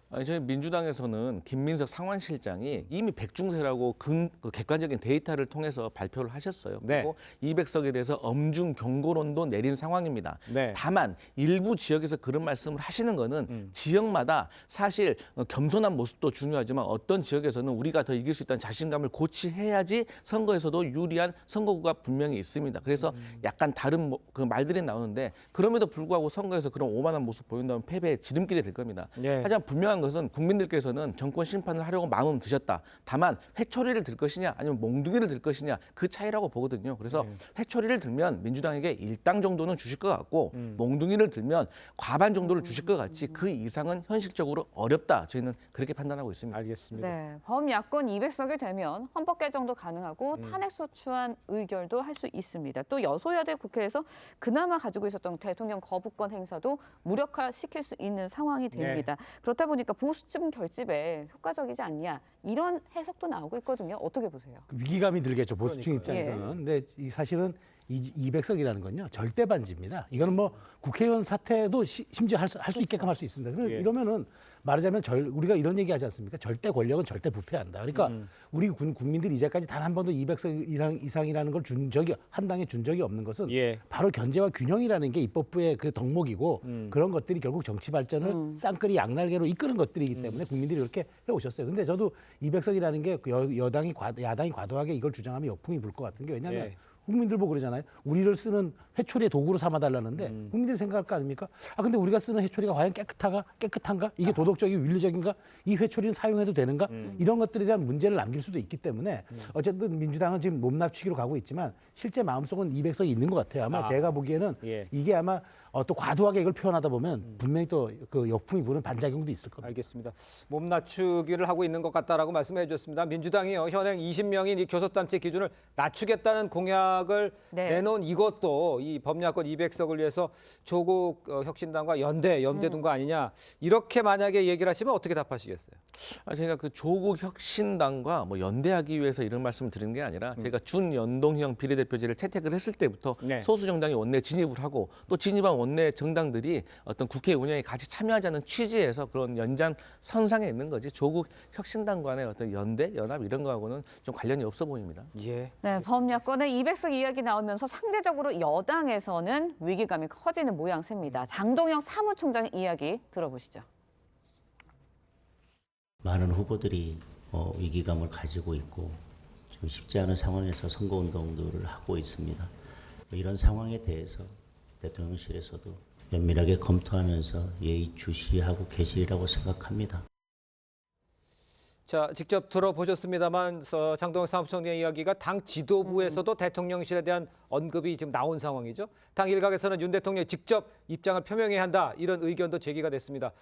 아니, 저희 민주당에서는 김민석 상원실장이 이미 백중세라고 그 객관적인 데이터를 통해서 발표를 하셨어요. 네. 그리고 200석에 대해서 엄중 경고론도 내린 상황입니다. 네. 다만 일부 지역에서 그런 말씀을 하시는 거는 지역마다 사실 겸손한 모습도 중요하지만 어떤 지역에서는 우리가 더 이길 수 있다는 자신감을 고취해야지 선거에서도 유리한 선거구가 분명히 있습니다. 그래서 약간 다른 그 말들이 나오는데 그럼에도 불구하고 선거에서 그런 오만한 모습 보인다면 패배의 지름길이 될 겁니다. 네. 하지만 분명한 것은 국민들께서는 정권 심판을 하려고 마음은 드셨다. 다만 회초리를 들 것이냐 아니면 몽둥이를 들 것이냐 그 차이라고 보거든요. 그래서 회초리를 들면 민주당에게 일당 정도는 주실 것 같고 몽둥이를 들면 과반 정도를 주실 것 같지 그 이상은 현실적으로 어렵다. 저희는 그렇게 판단하고 있습니다. 알겠습니다. 네, 범야권 200석이 되면 헌법 개정도 가능하고 탄핵소추안 의결도 할 수 있습니다. 또 여소야대 국회에서 그나마 가지고 있었던 대통령 거부권 행사도 무력화시킬 수 있는 상황이 됩니다. 그렇다 보니까 보수층 결집에 효과적이지 않냐 이런 해석도 나오고 있거든요. 어떻게 보세요? 위기감이 들겠죠, 보수층 그러니까요. 입장에서는. 근데 이 사실은 200석이라는 건요 절대 반지입니다. 이거는 뭐 국회의원 사퇴도 심지어 할 수 있게끔 할 수 있습니다. 이러면은 말하자면 우리가 이런 얘기하지 않습니까? 절대 권력은 절대 부패한다. 그러니까 우리 국민들이 이제까지 단 한 번도 200석 이상이라는 걸 준 적이 한 당에 준 적이 없는 것은 바로 견제와 균형이라는 게 입법부의 그 덕목이고 그런 것들이 결국 정치 발전을 쌍끌이 양날개로 이끄는 것들이기 때문에 국민들이 그렇게 해오셨어요. 근데 저도 200석이라는 게 야당이 과도하게 이걸 주장하면 역풍이 불 것 같은 게 왜냐하면 국민들 보고 그러잖아요. 우리를 쓰는 회초리의 도구로 삼아달라는데 국민들이 생각할 거 아닙니까? 아 근데 우리가 쓰는 회초리가 과연 깨끗한가? 이게 도덕적이고 윤리적인가? 이 회초리는 사용해도 되는가? 이런 것들에 대한 문제를 남길 수도 있기 때문에 어쨌든 민주당은 지금 몸납치기로 가고 있지만 실제 마음속은 200석이 있는 것 같아요. 아마 제가 보기에는 이게 아마 또 과도하게 이걸 표현하다 보면 분명히 또 그 역풍이 부는 반작용도 있을 겁니다. 알겠습니다. 몸 낮추기를 하고 있는 것 같다라고 말씀해 주셨습니다. 민주당이요 현행 20명인 이 교섭단체 기준을 낮추겠다는 공약을 내놓은 이것도 이 범야권 200석을 위해서 조국 혁신당과 연대둔 거 아니냐 이렇게 만약에 얘기를 하시면 어떻게 답하시겠어요? 제가 그 조국 혁신당과 뭐 연대하기 위해서 이런 말씀을 드린 게 아니라 제가 준연동형 비례대표제를 채택을 했을 때부터 소수 정당이 원내 진입을 하고 또 진입한 원내 정당들이 어떤 국회 운영에 같이 참여하자는 취지에서 그런 연장선상에 있는 거지 조국 혁신당 간의 어떤 연대, 연합 이런 거하고는 좀 관련이 없어 보입니다. 네, 범야권의 200석 이야기 나오면서 상대적으로 여당에서는 위기감이 커지는 모양새입니다. 장동영 사무총장 이야기 들어보시죠. 많은 후보들이 위기감을 가지고 있고 좀 쉽지 않은 상황에서 선거운동들을 하고 있습니다. 이런 상황에 대해서 대통령실에서도 면밀하게 검토하면서 예의주시하고 계시리라고 생각합니다. 자, 직접 들어보셨습니다만 장동영 사무총장의 이야기가 당 지도부에서도 대통령실에 대한 언급이 지금 나온 상황이죠. 당 일각에서는 윤 대통령이 직접 입장을 표명해야 한다 이런 의견도 제기가 됐습니다.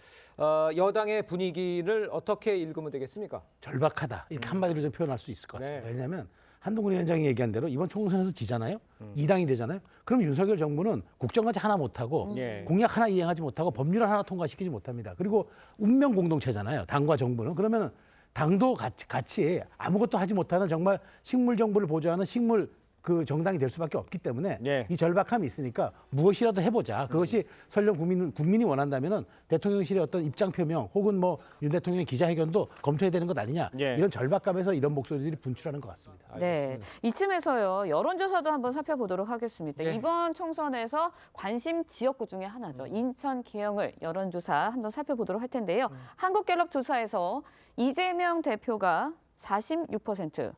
여당의 분위기를 어떻게 읽으면 되겠습니까? 절박하다 이렇게 한마디로 좀 표현할 수 있을 것 같습니다. 왜냐하면 한동훈 위원장이 얘기한 대로 이번 총선에서 지잖아요. 2당이 되잖아요. 그럼 윤석열 정부는 국정과제 하나 못하고 공약 하나 이행하지 못하고 법률 하나 통과시키지 못합니다. 그리고 운명 공동체잖아요. 당과 정부는. 그러면 당도 같이 아무것도 하지 못하는 정말 식물 정부를 보좌하는 식물 그 정당이 될 수밖에 없기 때문에 이 절박함이 있으니까 무엇이라도 해보자. 그것이 설령 국민이 원한다면은 대통령실의 어떤 입장 표명 혹은 뭐 윤 대통령의 기자회견도 검토해야 되는 것 아니냐. 이런 절박감에서 이런 목소리들이 분출하는 것 같습니다. 네, 이쯤에서요 여론조사도 한번 살펴보도록 하겠습니다. 이번 총선에서 관심 지역구 중에 하나죠. 인천 계영을 여론조사 한번 살펴보도록 할 텐데요. 한국갤럽 조사에서 이재명 대표가 46%,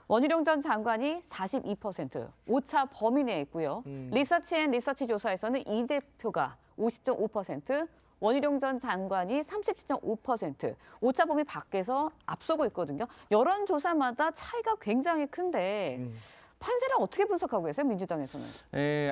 원희룡 전 장관이 42%, 오차 범위 내에 있고요. 리서치앤리서치 조사에서는 이 대표가 50.5%, 원희룡 전 장관이 37.5%, 오차 범위 밖에서 앞서고 있거든요. 여론조사마다 차이가 굉장히 큰데 판세를 어떻게 분석하고 계세요, 민주당에서는?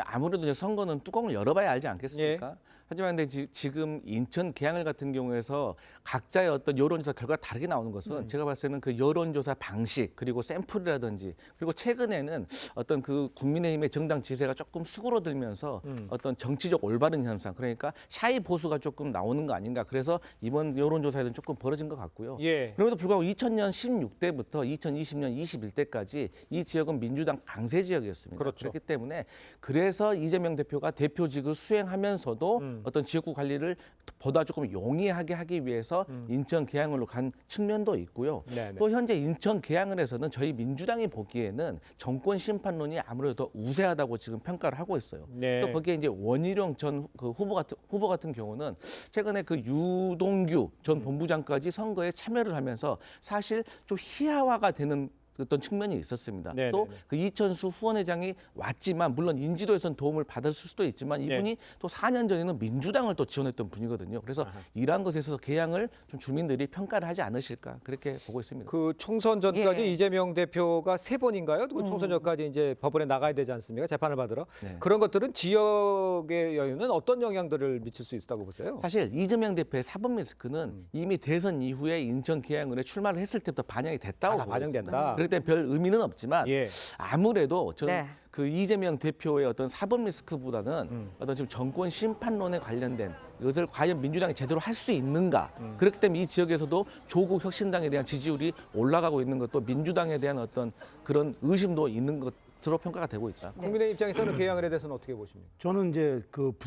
아무래도 이제 선거는 뚜껑을 열어봐야 알지 않겠습니까? 하지만 근데 지금 인천 계양을 같은 경우에서 각자의 어떤 여론조사 결과가 다르게 나오는 것은 제가 봤을 때는 그 여론조사 방식 그리고 샘플이라든지 그리고 최근에는 어떤 그 국민의힘의 정당 지지세가 조금 수그러들면서 어떤 정치적 올바른 현상 그러니까 샤이 보수가 조금 나오는 거 아닌가 그래서 이번 여론조사에는 조금 벌어진 것 같고요. 예. 그럼에도 불구하고 2000년 16대부터 2020년 21대까지 이 지역은 민주당 강세 지역이었습니다. 그렇죠. 그렇기 때문에 그래서 이재명 대표가 대표직을 수행하면서도 어떤 지역구 관리를 보다 조금 용이하게 하기 위해서 인천 계양으로 간 측면도 있고요. 네네. 또 현재 인천 계양을에서는 저희 민주당이 보기에는 정권 심판론이 아무래도 더 우세하다고 지금 평가를 하고 있어요. 네. 또 거기에 이제 원희룡 전 그 후보 같은 경우는 최근에 그 유동규 전 본부장까지 선거에 참여를 하면서 사실 좀 희화화가 되는 어떤 측면이 있었습니다. 네네네. 또 그 이천수 후원회장이 왔지만 물론 인지도에선 도움을 받았을 수도 있지만 이분이 또 4년 전에는 민주당을 또 지원했던 분이거든요. 그래서 이러한 것에 있어서 계양을 좀 주민들이 평가를 하지 않으실까 그렇게 보고 있습니다. 그 총선 전까지 예. 이재명 대표가 3번인가요? 그 총선 전까지 이제 법원에 나가야 되지 않습니까? 재판을 받으러. 네. 그런 것들은 지역의 여유는 어떤 영향들을 미칠 수 있다고 보세요? 사실 이재명 대표의 사법 리스크는 이미 대선 이후에 인천 계양을에 출마를 했을 때부터 반영이 됐다고 다 보고 반영된다. 있습니다. 그렇기 때문에 별 의미는 없지만 예. 아무래도 저는 네. 그 이재명 대표의 어떤 사법 리스크보다는 어떤 지금 정권 심판론에 관련된 이것을 과연 민주당이 제대로 할 수 있는가 그렇기 때문에 이 지역에서도 조국 혁신당에 대한 지지율이 올라가고 있는 것도 민주당에 대한 어떤 그런 의심도 있는 것으로 평가가 되고 있다. 국민의 입장에서는 계양을에 대해서는 어떻게 보십니까? 저는 이제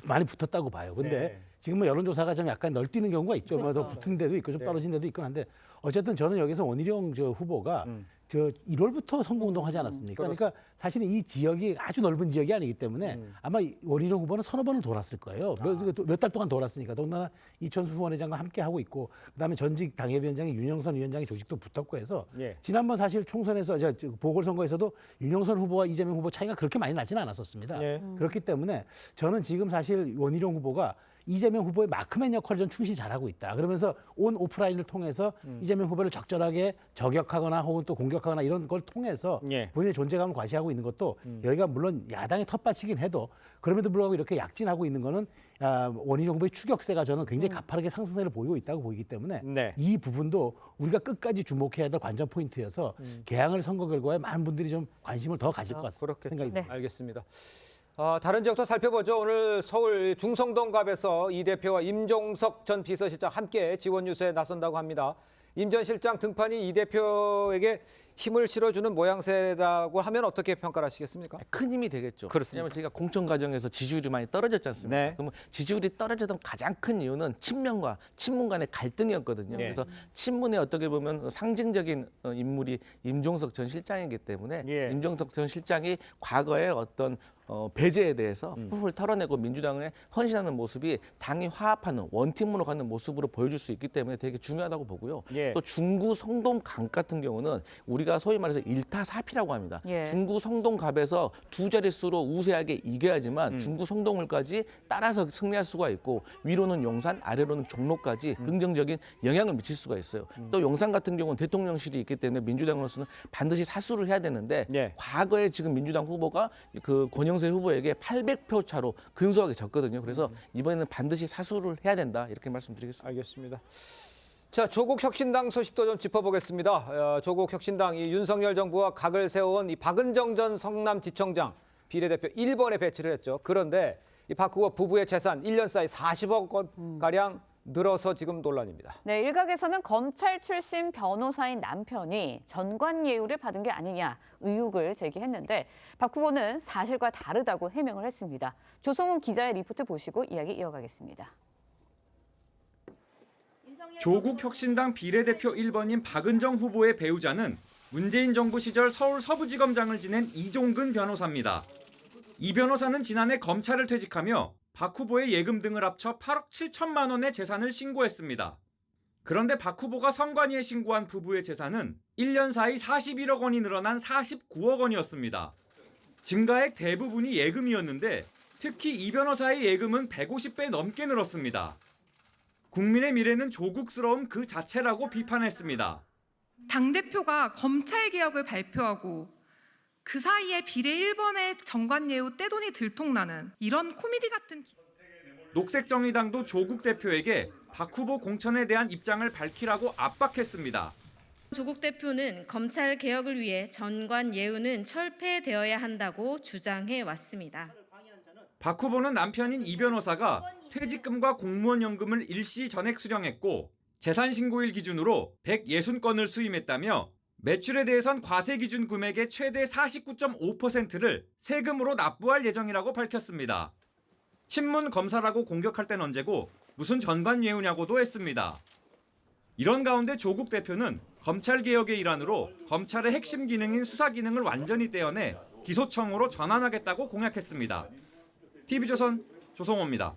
많이 붙었다고 봐요. 근데 네. 지금은 여론조사가 좀 약간 널뛰는 경우가 있죠. 뭐 더 그렇죠. 붙은 데도 있고 좀 네. 떨어진 데도 있고 한데 어쨌든 저는 여기서 원희룡 후보가 1월부터 선거운동하지 않았습니까? 그러니까 사실은 이 지역이 아주 넓은 지역이 아니기 때문에 아마 원희룡 후보는 서너 번을 돌았을 거예요. 몇 달 동안 돌았으니까. 더군다나 이천수 후원회장과 함께 하고 있고 그다음에 전직 당협위원장이 윤영선 위원장의 조직도 붙었고 해서 예. 지난번 사실 총선에서 보궐선거에서도 윤영선 후보와 이재명 후보 차이가 그렇게 많이 나지는 않았었습니다. 예. 그렇기 때문에 저는 지금 사실 원희룡 후보가 이재명 후보의 마크맨 역할을 좀 충실히 잘하고 있다. 그러면서 온 오프라인을 통해서 이재명 후보를 적절하게 저격하거나 혹은 또 공격하거나 이런 걸 통해서 예. 본인의 존재감을 과시하고 있는 것도 여기가 물론 야당의 텃밭이긴 해도 그럼에도 불구하고 이렇게 약진하고 있는 거는 원희룡 후보의 추격세가 저는 굉장히 가파르게 상승세를 보이고 있다고 보이기 때문에 네. 이 부분도 우리가 끝까지 주목해야 될 관전 포인트여서 계양을 선거 결과에 많은 분들이 좀 관심을 더 가질 것 같습니다. 그렇겠죠. 생각이 듭니다. 알겠습니다. 다른 지역도 살펴보죠. 오늘 서울 중성동갑에서 이 대표와 임종석 전 비서실장 함께 지원 유세에 나선다고 합니다. 임 전 실장 등판이 이 대표에게 힘을 실어주는 모양새라고 하면 어떻게 평가를 하시겠습니까? 큰 힘이 되겠죠. 그렇습니다. 왜냐하면 저희가 공천 과정에서 지지율이 많이 떨어졌지 않습니까? 네. 그러면 지지율이 떨어졌던 가장 큰 이유는 친명과 친문 간의 갈등이었거든요. 네. 그래서 친문의 어떻게 보면 상징적인 인물이 임종석 전 실장이기 때문에 예. 임종석 전 실장이 과거의 어떤 배제에 대해서 훌훌 털어내고 민주당에 헌신하는 모습이 당이 화합하는 원팀으로 가는 모습으로 보여줄 수 있기 때문에 되게 중요하다고 보고요. 예. 또 중구 성동갑 같은 경우는 우리가 소위 말해서 1타4피라고 합니다. 예. 중구 성동갑에서 두 자릿수로 우세하게 이겨야지만 중구 성동을까지 따라서 승리할 수가 있고 위로는 용산, 아래로는 종로까지 긍정적인 영향을 미칠 수가 있어요. 또 용산 같은 경우는 대통령실이 있기 때문에 민주당으로서는 반드시 사수를 해야 되는데 예. 과거에 지금 민주당 후보가 그 권영세 후보에게 800표 차로 근소하게 졌거든요. 그래서 이번에는 반드시 사수를 해야 된다 이렇게 말씀드리겠습니다. 알겠습니다. 자, 조국 혁신당 소식도 좀 짚어보겠습니다. 조국 혁신당이 윤석열 정부와 각을 세워온 이 박은정 전 성남지청장 비례대표 1번에 배치를 했죠. 그런데 이 박 후보 부부의 재산 1년 사이 40억 원 가량 늘어서 지금 논란입니다. 네, 일각에서는 검찰 출신 변호사인 남편이 전관 예우를 받은 게 아니냐 의혹을 제기했는데 박 후보는 사실과 다르다고 해명을 했습니다. 조성훈 기자의 리포트 보시고 이야기 이어가겠습니다. 조국 혁신당 비례대표 1번인 박은정 후보의 배우자는 문재인 정부 시절 서울 서부지검장을 지낸 이종근 변호사입니다. 이 변호사는 지난해 검찰을 퇴직하며 박 후보의 예금 등을 합쳐 8억 7천만 원의 재산을 신고했습니다. 그런데 박 후보가 선관위에 신고한 부부의 재산은 1년 사이 41억 원이 늘어난 49억 원이었습니다. 증가액 대부분이 예금이었는데 특히 이 변호사의 예금은 150배 넘게 늘었습니다. 국민의 미래는 조국스러움 그 자체라고 비판했습니다. 당대표가 검찰 개혁을 발표하고 그 사이에 비례 1번의 정관 예우 떼돈이 들통나는 이런 코미디 같은 녹색정의당도 조국 대표에게 박 후보 공천에 대한 입장을 밝히라고 압박했습니다. 조국 대표는 검찰 개혁을 위해 전관 예우는 철폐되어야 한다고 주장해 왔습니다. 박 후보는 남편인 이 변호사가 퇴직금과 공무원연금을 일시 전액 수령했고 재산신고일 기준으로 160건을 수임했다며 매출에 대해선 과세 기준 금액의 최대 49.5%를 세금으로 납부할 예정이라고 밝혔습니다. 친문 검사라고 공격할 땐 언제고 무슨 전관 예우냐고도 했습니다. 이런 가운데 조국 대표는 검찰개혁의 일환으로 검찰의 핵심 기능인 수사 기능을 완전히 떼어내 기소청으로 전환하겠다고 공약했습니다. TV조선 조성호입니다.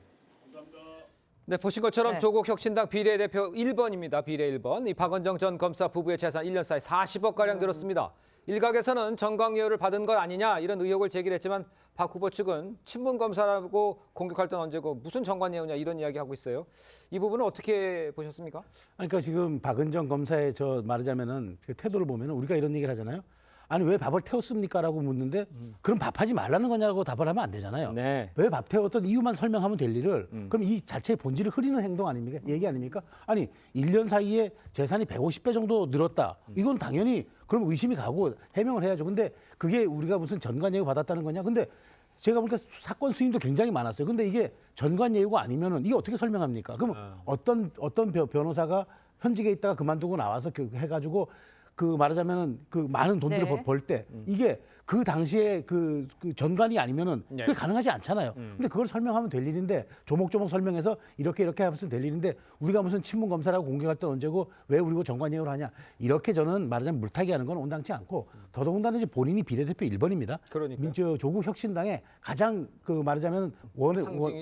네, 보신 것처럼 네. 조국 혁신당 비례대표 1번입니다. 비례 1번. 이 박은정 전 검사 부부의 재산 1년 사이 40억가량 늘었습니다. 일각에서는 정광예우를 받은 것 아니냐 이런 의혹을 제기했지만 박 후보 측은 친문 검사라고 공격할 땐 언제고 무슨 정관예우냐 이런 이야기하고 있어요. 이 부분은 어떻게 보셨습니까? 그러니까 지금 박은정 검사의 저 말하자면은 그 태도를 보면은 우리가 이런 얘기를 하잖아요. 아니 왜 밥을 태웠습니까라고 묻는데 그럼 밥하지 말라는 거냐고 답을 하면 안 되잖아요. 네. 왜 밥 태웠던 이유만 설명하면 될 일을 그럼 이 자체의 본질을 흐리는 행동 아닙니까? 얘기 아닙니까? 아니 1년 사이에 재산이 150배 정도 늘었다. 이건 당연히 그럼 의심이 가고 해명을 해야죠. 근데 그게 우리가 무슨 전관예우 받았다는 거냐? 근데 제가 보니까 사건 수임도 굉장히 많았어요. 근데 이게 전관예우가 아니면은 이게 어떻게 설명합니까? 그럼 어떤 변호사가 현직에 있다가 그만두고 나와서 해가지고 그 말하자면은 그 많은 돈들을 네. 벌 때 이게 그 당시에 그 전관이 아니면은 그게 가능하지 않잖아요. 근데 그걸 설명하면 될 일인데 조목조목 설명해서 이렇게 하면 될 일인데 우리가 무슨 친문 검사라고 공격할 때 언제고 왜 우리고 전관예우를 하냐 이렇게 저는 말하자면 물타기 하는 건 온당치 않고 더더군다나 이제 본인이 비례대표 1번입니다. 그러니까요. 조국 혁신당에 가장 그 말하자면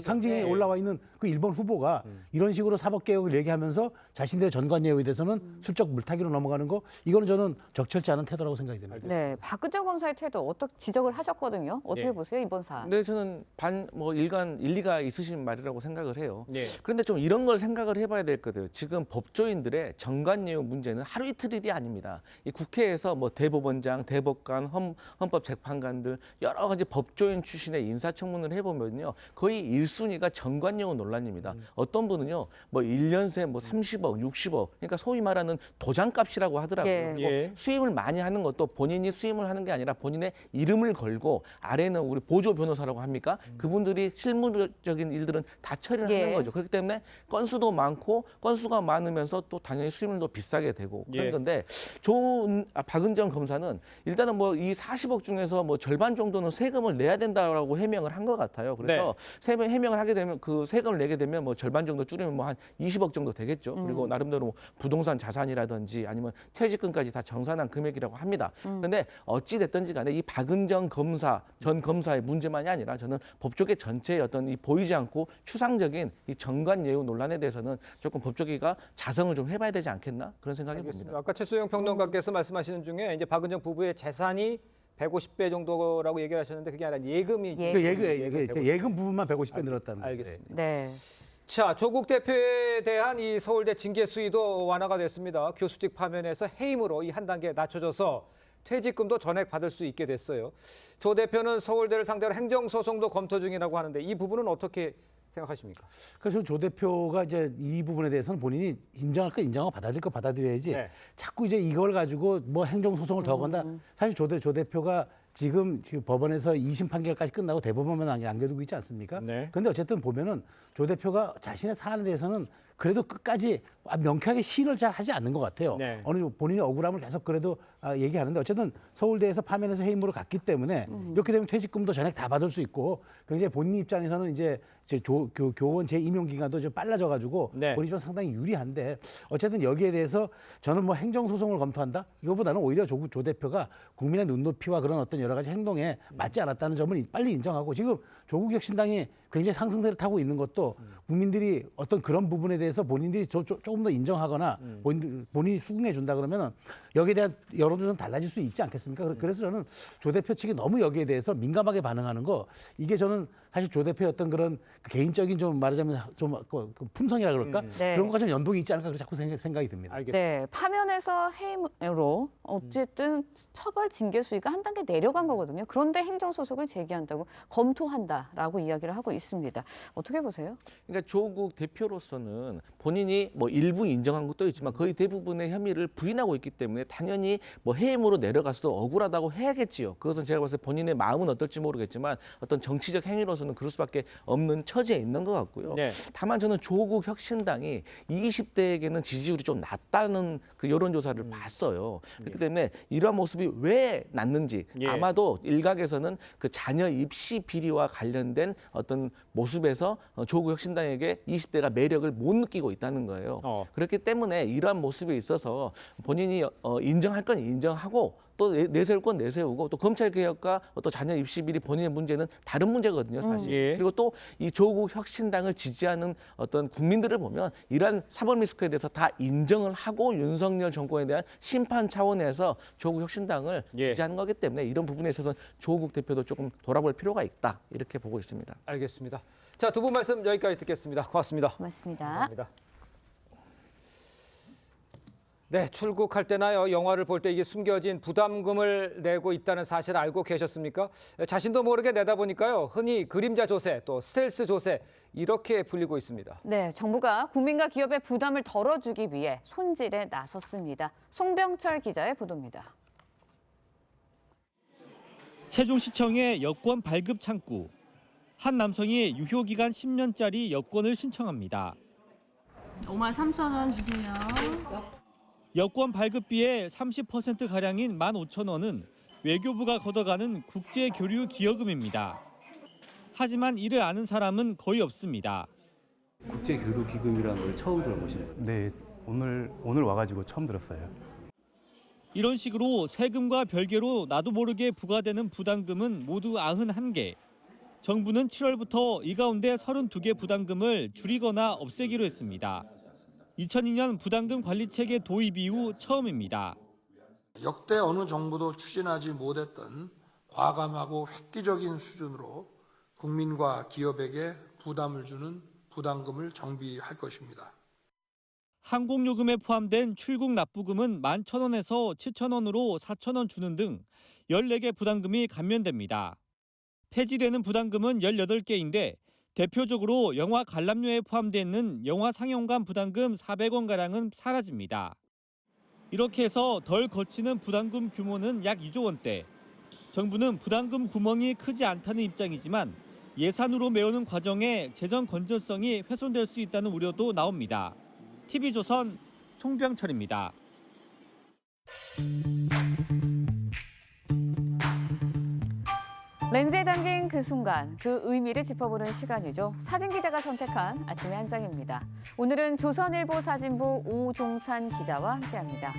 상징에 올라와 있는 그 1번 후보가 이런 식으로 사법개혁을 얘기하면서 자신들의 전관예우에 대해서는 슬쩍 물타기로 넘어가는 거 이거는 저는 적절치 않은 태도라고 생각이 됩니다. 네, 박은정 검사의 태도 어떻게 지적을 하셨거든요. 어떻게 예. 보세요 이번 사안? 네, 저는 일리가 있으신 말이라고 생각을 해요. 네. 그런데 좀 이런 걸 생각을 해봐야 될 것 같아요. 지금 법조인들의 정관예우 문제는 하루 이틀 일이 아닙니다. 이 국회에서 뭐 대법원장, 대법관, 헌법재판관들 여러 가지 법조인 출신의 인사청문을 해보면요, 거의 1순위가 정관예우 논란입니다. 어떤 분은요, 뭐 1년 새 뭐 30억, 60억, 그러니까 소위 말하는 도장값이라고 하더라고요. 예. 뭐 수임을 많이 하는 것도 본인이 수임을 하는 게 아니라 본인의 이름을 걸고 아래는 우리 보조 변호사라고 합니까? 그분들이 실무적인 일들은 다 처리를 하는 거죠. 그렇기 때문에 건수도 많고 건수가 많으면서 또 당연히 수임료도 비싸게 되고 그런 건데 박은정 검사는 일단은 뭐 이 40억 중에서 뭐 절반 정도는 세금을 내야 된다라고 해명을 한 것 같아요. 그래서 해명을 하게 되면 그 세금을 내게 되면 뭐 절반 정도 줄이면 뭐 한 20억 정도 되겠죠. 그리고 나름대로 뭐 부동산 자산이라든지 아니면 퇴직금까지 다 정산한 금액이라고 합니다. 그런데 어찌 됐든지 간에 이 박은정 전 검사의 문제만이 아니라 저는 법조계 전체의 어떤 이 보이지 않고 추상적인 이 정관예우 논란에 대해서는 조금 법조계가 자성을 좀 해봐야 되지 않겠나 그런 생각이 듭니다. 아까 최수영 평론가께서 말씀하시는 중에 이제 박은정 부부의 재산이 150배 정도라고 얘기를 하셨는데 그게 아니라 예금이 예금 부분만 150배 늘었다는 거예요. 알겠습니다. 네. 자, 조국 대표에 대한 이 서울대 징계 수위도 완화가 됐습니다. 교수직 파면에서 해임으로 이 한 단계 낮춰져서 퇴직금도 전액 받을 수 있게 됐어요. 조 대표는 서울대를 상대로 행정소송도 검토 중이라고 하는데 이 부분은 어떻게 생각하십니까? 그래서 조 대표가 이제 이 부분에 대해서는 본인이 인정할 거 인정하고 받아들일 거 받아들여야지 자꾸 이제 이걸 가지고 뭐 행정소송을 더 건다. 사실 조 대표가 지금 법원에서 2심 판결까지 끝나고 대법원만 안겨두고 있지 않습니까? 그런데 어쨌든 보면은 조 대표가 자신의 사안에 대해서는 그래도 끝까지 명쾌하게 시인을 잘 하지 않는 것 같아요. 어느 본인이 억울함을 계속 그래도 얘기하는데 어쨌든 서울대에서 파면에서 해임으로 갔기 때문에 이렇게 되면 퇴직금도 전액 다 받을 수 있고 굉장히 본인 입장에서는 이제 교원 재임용 기간도 좀 빨라져가지고 본인이 좀 상당히 유리한데 어쨌든 여기에 대해서 저는 뭐 행정소송을 검토한다? 이거보다는 오히려 조 대표가 국민의 눈높이와 그런 어떤 여러 가지 행동에 맞지 않았다는 점을 빨리 인정하고 지금 조국 혁신당이 굉장히 상승세를 타고 있는 것도 국민들이 어떤 그런 부분에 대해서 본인들이 조금 더 인정하거나 본인이 수긍해 준다 그러면은 여기에 대한 여론조사는 달라질 수 있지 않겠습니까? 그래서 저는 조 대표 측이 너무 여기에 대해서 민감하게 반응하는 거 이게 저는 사실 조 대표의 어떤 그런 개인적인 좀 말하자면 좀 품성이라 그럴까? 네. 그런 것과 좀 연동이 있지 않을까 자꾸 생각이 듭니다. 네, 파면에서 해임으로 어쨌든 처벌 징계 수위가 한 단계 내려간 거거든요. 그런데 행정소송을 제기한다고 검토한다라고 이야기를 하고 있습니다. 어떻게 보세요? 그러니까 조국 대표로서는 본인이 뭐 일부 인정한 것도 있지만 거의 대부분의 혐의를 부인하고 있기 때문에 당연히 뭐 해임으로 내려가서도 억울하다고 해야겠지요. 그것은 제가 봤을 때 본인의 마음은 어떨지 모르겠지만 어떤 정치적 행위로서는 그럴 수밖에 없는 처지에 있는 것 같고요. 네. 다만 저는 조국 혁신당이 20대에게는 지지율이 좀 낮다는 그 여론조사를 봤어요. 그렇기 때문에 이러한 모습이 왜 낮는지 예. 아마도 일각에서는 그 자녀 입시 비리와 관련된 어떤 모습에서 조국 혁신당에게 20대가 매력을 못 느끼고 있다는 거예요. 그렇기 때문에 이러한 모습에 있어서 본인이 인정할 건 인정하고 또 내세울 건 내세우고 또 검찰 개혁과 또 자녀 입시 비리 본인의 문제는 다른 문제거든요, 사실. 예. 그리고 또 이 조국 혁신당을 지지하는 어떤 국민들을 보면 이러한 사법 리스크에 대해서 다 인정을 하고 윤석열 정권에 대한 심판 차원에서 조국 혁신당을 지지하는 거기 때문에 이런 부분에 있어서는 조국 대표도 조금 돌아볼 필요가 있다 이렇게 보고 있습니다. 알겠습니다. 자, 두 분 말씀 여기까지 듣겠습니다. 고맙습니다. 고맙습니다. 감사합니다. 네, 출국할 때나요, 영화를 볼 때 이게 숨겨진 부담금을 내고 있다는 사실 알고 계셨습니까? 자신도 모르게 내다 보니까요, 흔히 그림자 조세, 또 스텔스 조세 이렇게 불리고 있습니다. 네, 정부가 국민과 기업의 부담을 덜어주기 위해 손질에 나섰습니다. 송병철 기자의 보도입니다. 세종시청의 여권 발급 창구. 한 남성이 유효기간 10년짜리 여권을 신청합니다. 53,000원 주세요. 여권 발급비의 30%가량인 15,000원은 외교부가 걷어가는 국제교류 기여금입니다. 하지만 이를 아는 사람은 거의 없습니다. 국제교류 기금이라는 걸 처음 들어보시는 거예요? 네, 오늘 와가지고 처음 들었어요. 이런 식으로 세금과 별개로 나도 모르게 부과되는 부담금은 모두 91개. 정부는 7월부터 이 가운데 32개 부담금을 줄이거나 없애기로 했습니다. 2002년 부담금 관리체계 도입 이후 처음입니다. 역대 어느 정부도 추진하지 못했던 과감하고 획기적인 수준으로 국민과 기업에게 부담을 주는 부담금을 정비할 것입니다. 항공요금에 포함된 출국 납부금은 11,000원에서 7,000원으로 4,000원 주는 등 14개 부담금이 감면됩니다. 폐지되는 부담금은 18개인데 대표적으로 영화 관람료에 포함되어 있는 영화 상영관 부담금 400원가량은 사라집니다. 이렇게 해서 덜 거치는 부담금 규모는 약 2조 원대. 정부는 부담금 구멍이 크지 않다는 입장이지만 예산으로 메우는 과정에 재정 건전성이 훼손될 수 있다는 우려도 나옵니다. TV조선 송병철입니다. 렌즈에 담긴 그 순간, 그 의미를 짚어보는 시간이죠. 사진 기자가 선택한 아침의 한 장입니다. 오늘은 조선일보 사진부 오종찬 기자와 함께합니다.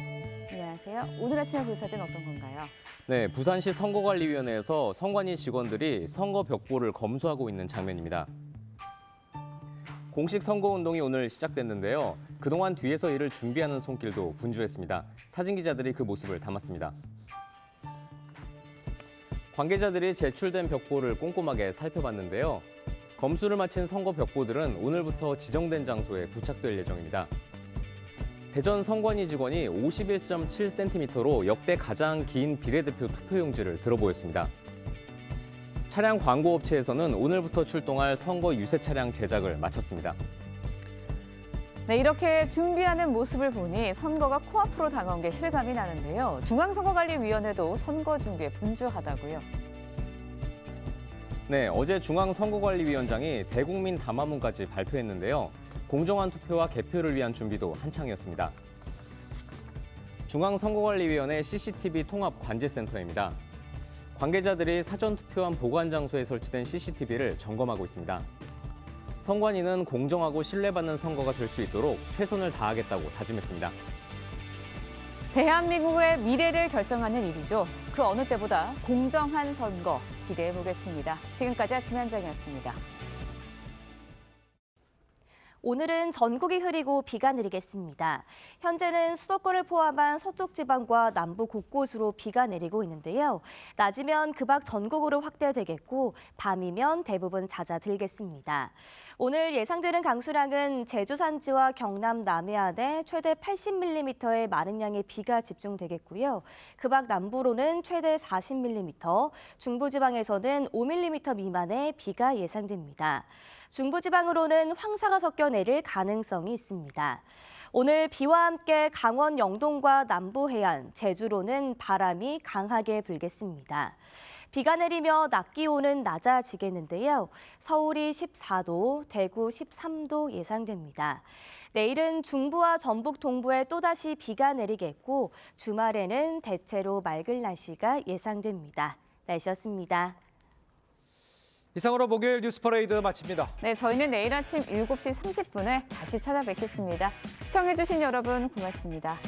안녕하세요. 오늘 아침에 볼 사진 어떤 건가요? 네, 부산시 선거관리위원회에서 선관위 직원들이 선거 벽보를 검수하고 있는 장면입니다. 공식 선거운동이 오늘 시작됐는데요. 그동안 뒤에서 이를 준비하는 손길도 분주했습니다. 사진 기자들이 그 모습을 담았습니다. 관계자들이 제출된 벽보를 꼼꼼하게 살펴봤는데요. 검수를 마친 선거 벽보들은 오늘부터 지정된 장소에 부착될 예정입니다. 대전 선관위 직원이 51.7cm로 역대 가장 긴 비례대표 투표용지를 들어보였습니다. 차량 광고업체에서는 오늘부터 출동할 선거 유세 차량 제작을 마쳤습니다. 네, 이렇게 준비하는 모습을 보니 선거가 코앞으로 다가온 게 실감이 나는데요. 중앙선거관리위원회도 선거 준비에 분주하다고요. 네, 어제 중앙선거관리위원장이 대국민 담화문까지 발표했는데요. 공정한 투표와 개표를 위한 준비도 한창이었습니다. 중앙선거관리위원회 CCTV 통합관제센터입니다. 관계자들이 사전투표함 보관 장소에 설치된 CCTV를 점검하고 있습니다. 선관위는 공정하고 신뢰받는 선거가 될 수 있도록 최선을 다하겠다고 다짐했습니다. 대한민국의 미래를 결정하는 일이죠. 그 어느 때보다 공정한 선거 기대해 보겠습니다. 지금까지 아침의 한 장이었습니다. 오늘은 전국이 흐리고 비가 내리겠습니다. 현재는 수도권을 포함한 서쪽 지방과 남부 곳곳으로 비가 내리고 있는데요. 낮이면 그 밖 전국으로 확대되겠고 밤이면 대부분 잦아들겠습니다. 오늘 예상되는 강수량은 제주 산지와 경남 남해안에 최대 80mm의 많은 양의 비가 집중되겠고요. 그 밖 남부로는 최대 40mm, 중부지방에서는 5mm 미만의 비가 예상됩니다. 중부지방으로는 황사가 섞여 내릴 가능성이 있습니다. 오늘 비와 함께 강원 영동과 남부 해안, 제주로는 바람이 강하게 불겠습니다. 비가 내리며 낮 기온은 낮아지겠는데요. 서울이 14도, 대구 13도 예상됩니다. 내일은 중부와 전북 동부에 또다시 비가 내리겠고 주말에는 대체로 맑은 날씨가 예상됩니다. 날씨였습니다. 이상으로 목요일 뉴스퍼레이드 마칩니다. 네, 저희는 내일 아침 7시 30분에 다시 찾아뵙겠습니다. 시청해주신 여러분 고맙습니다.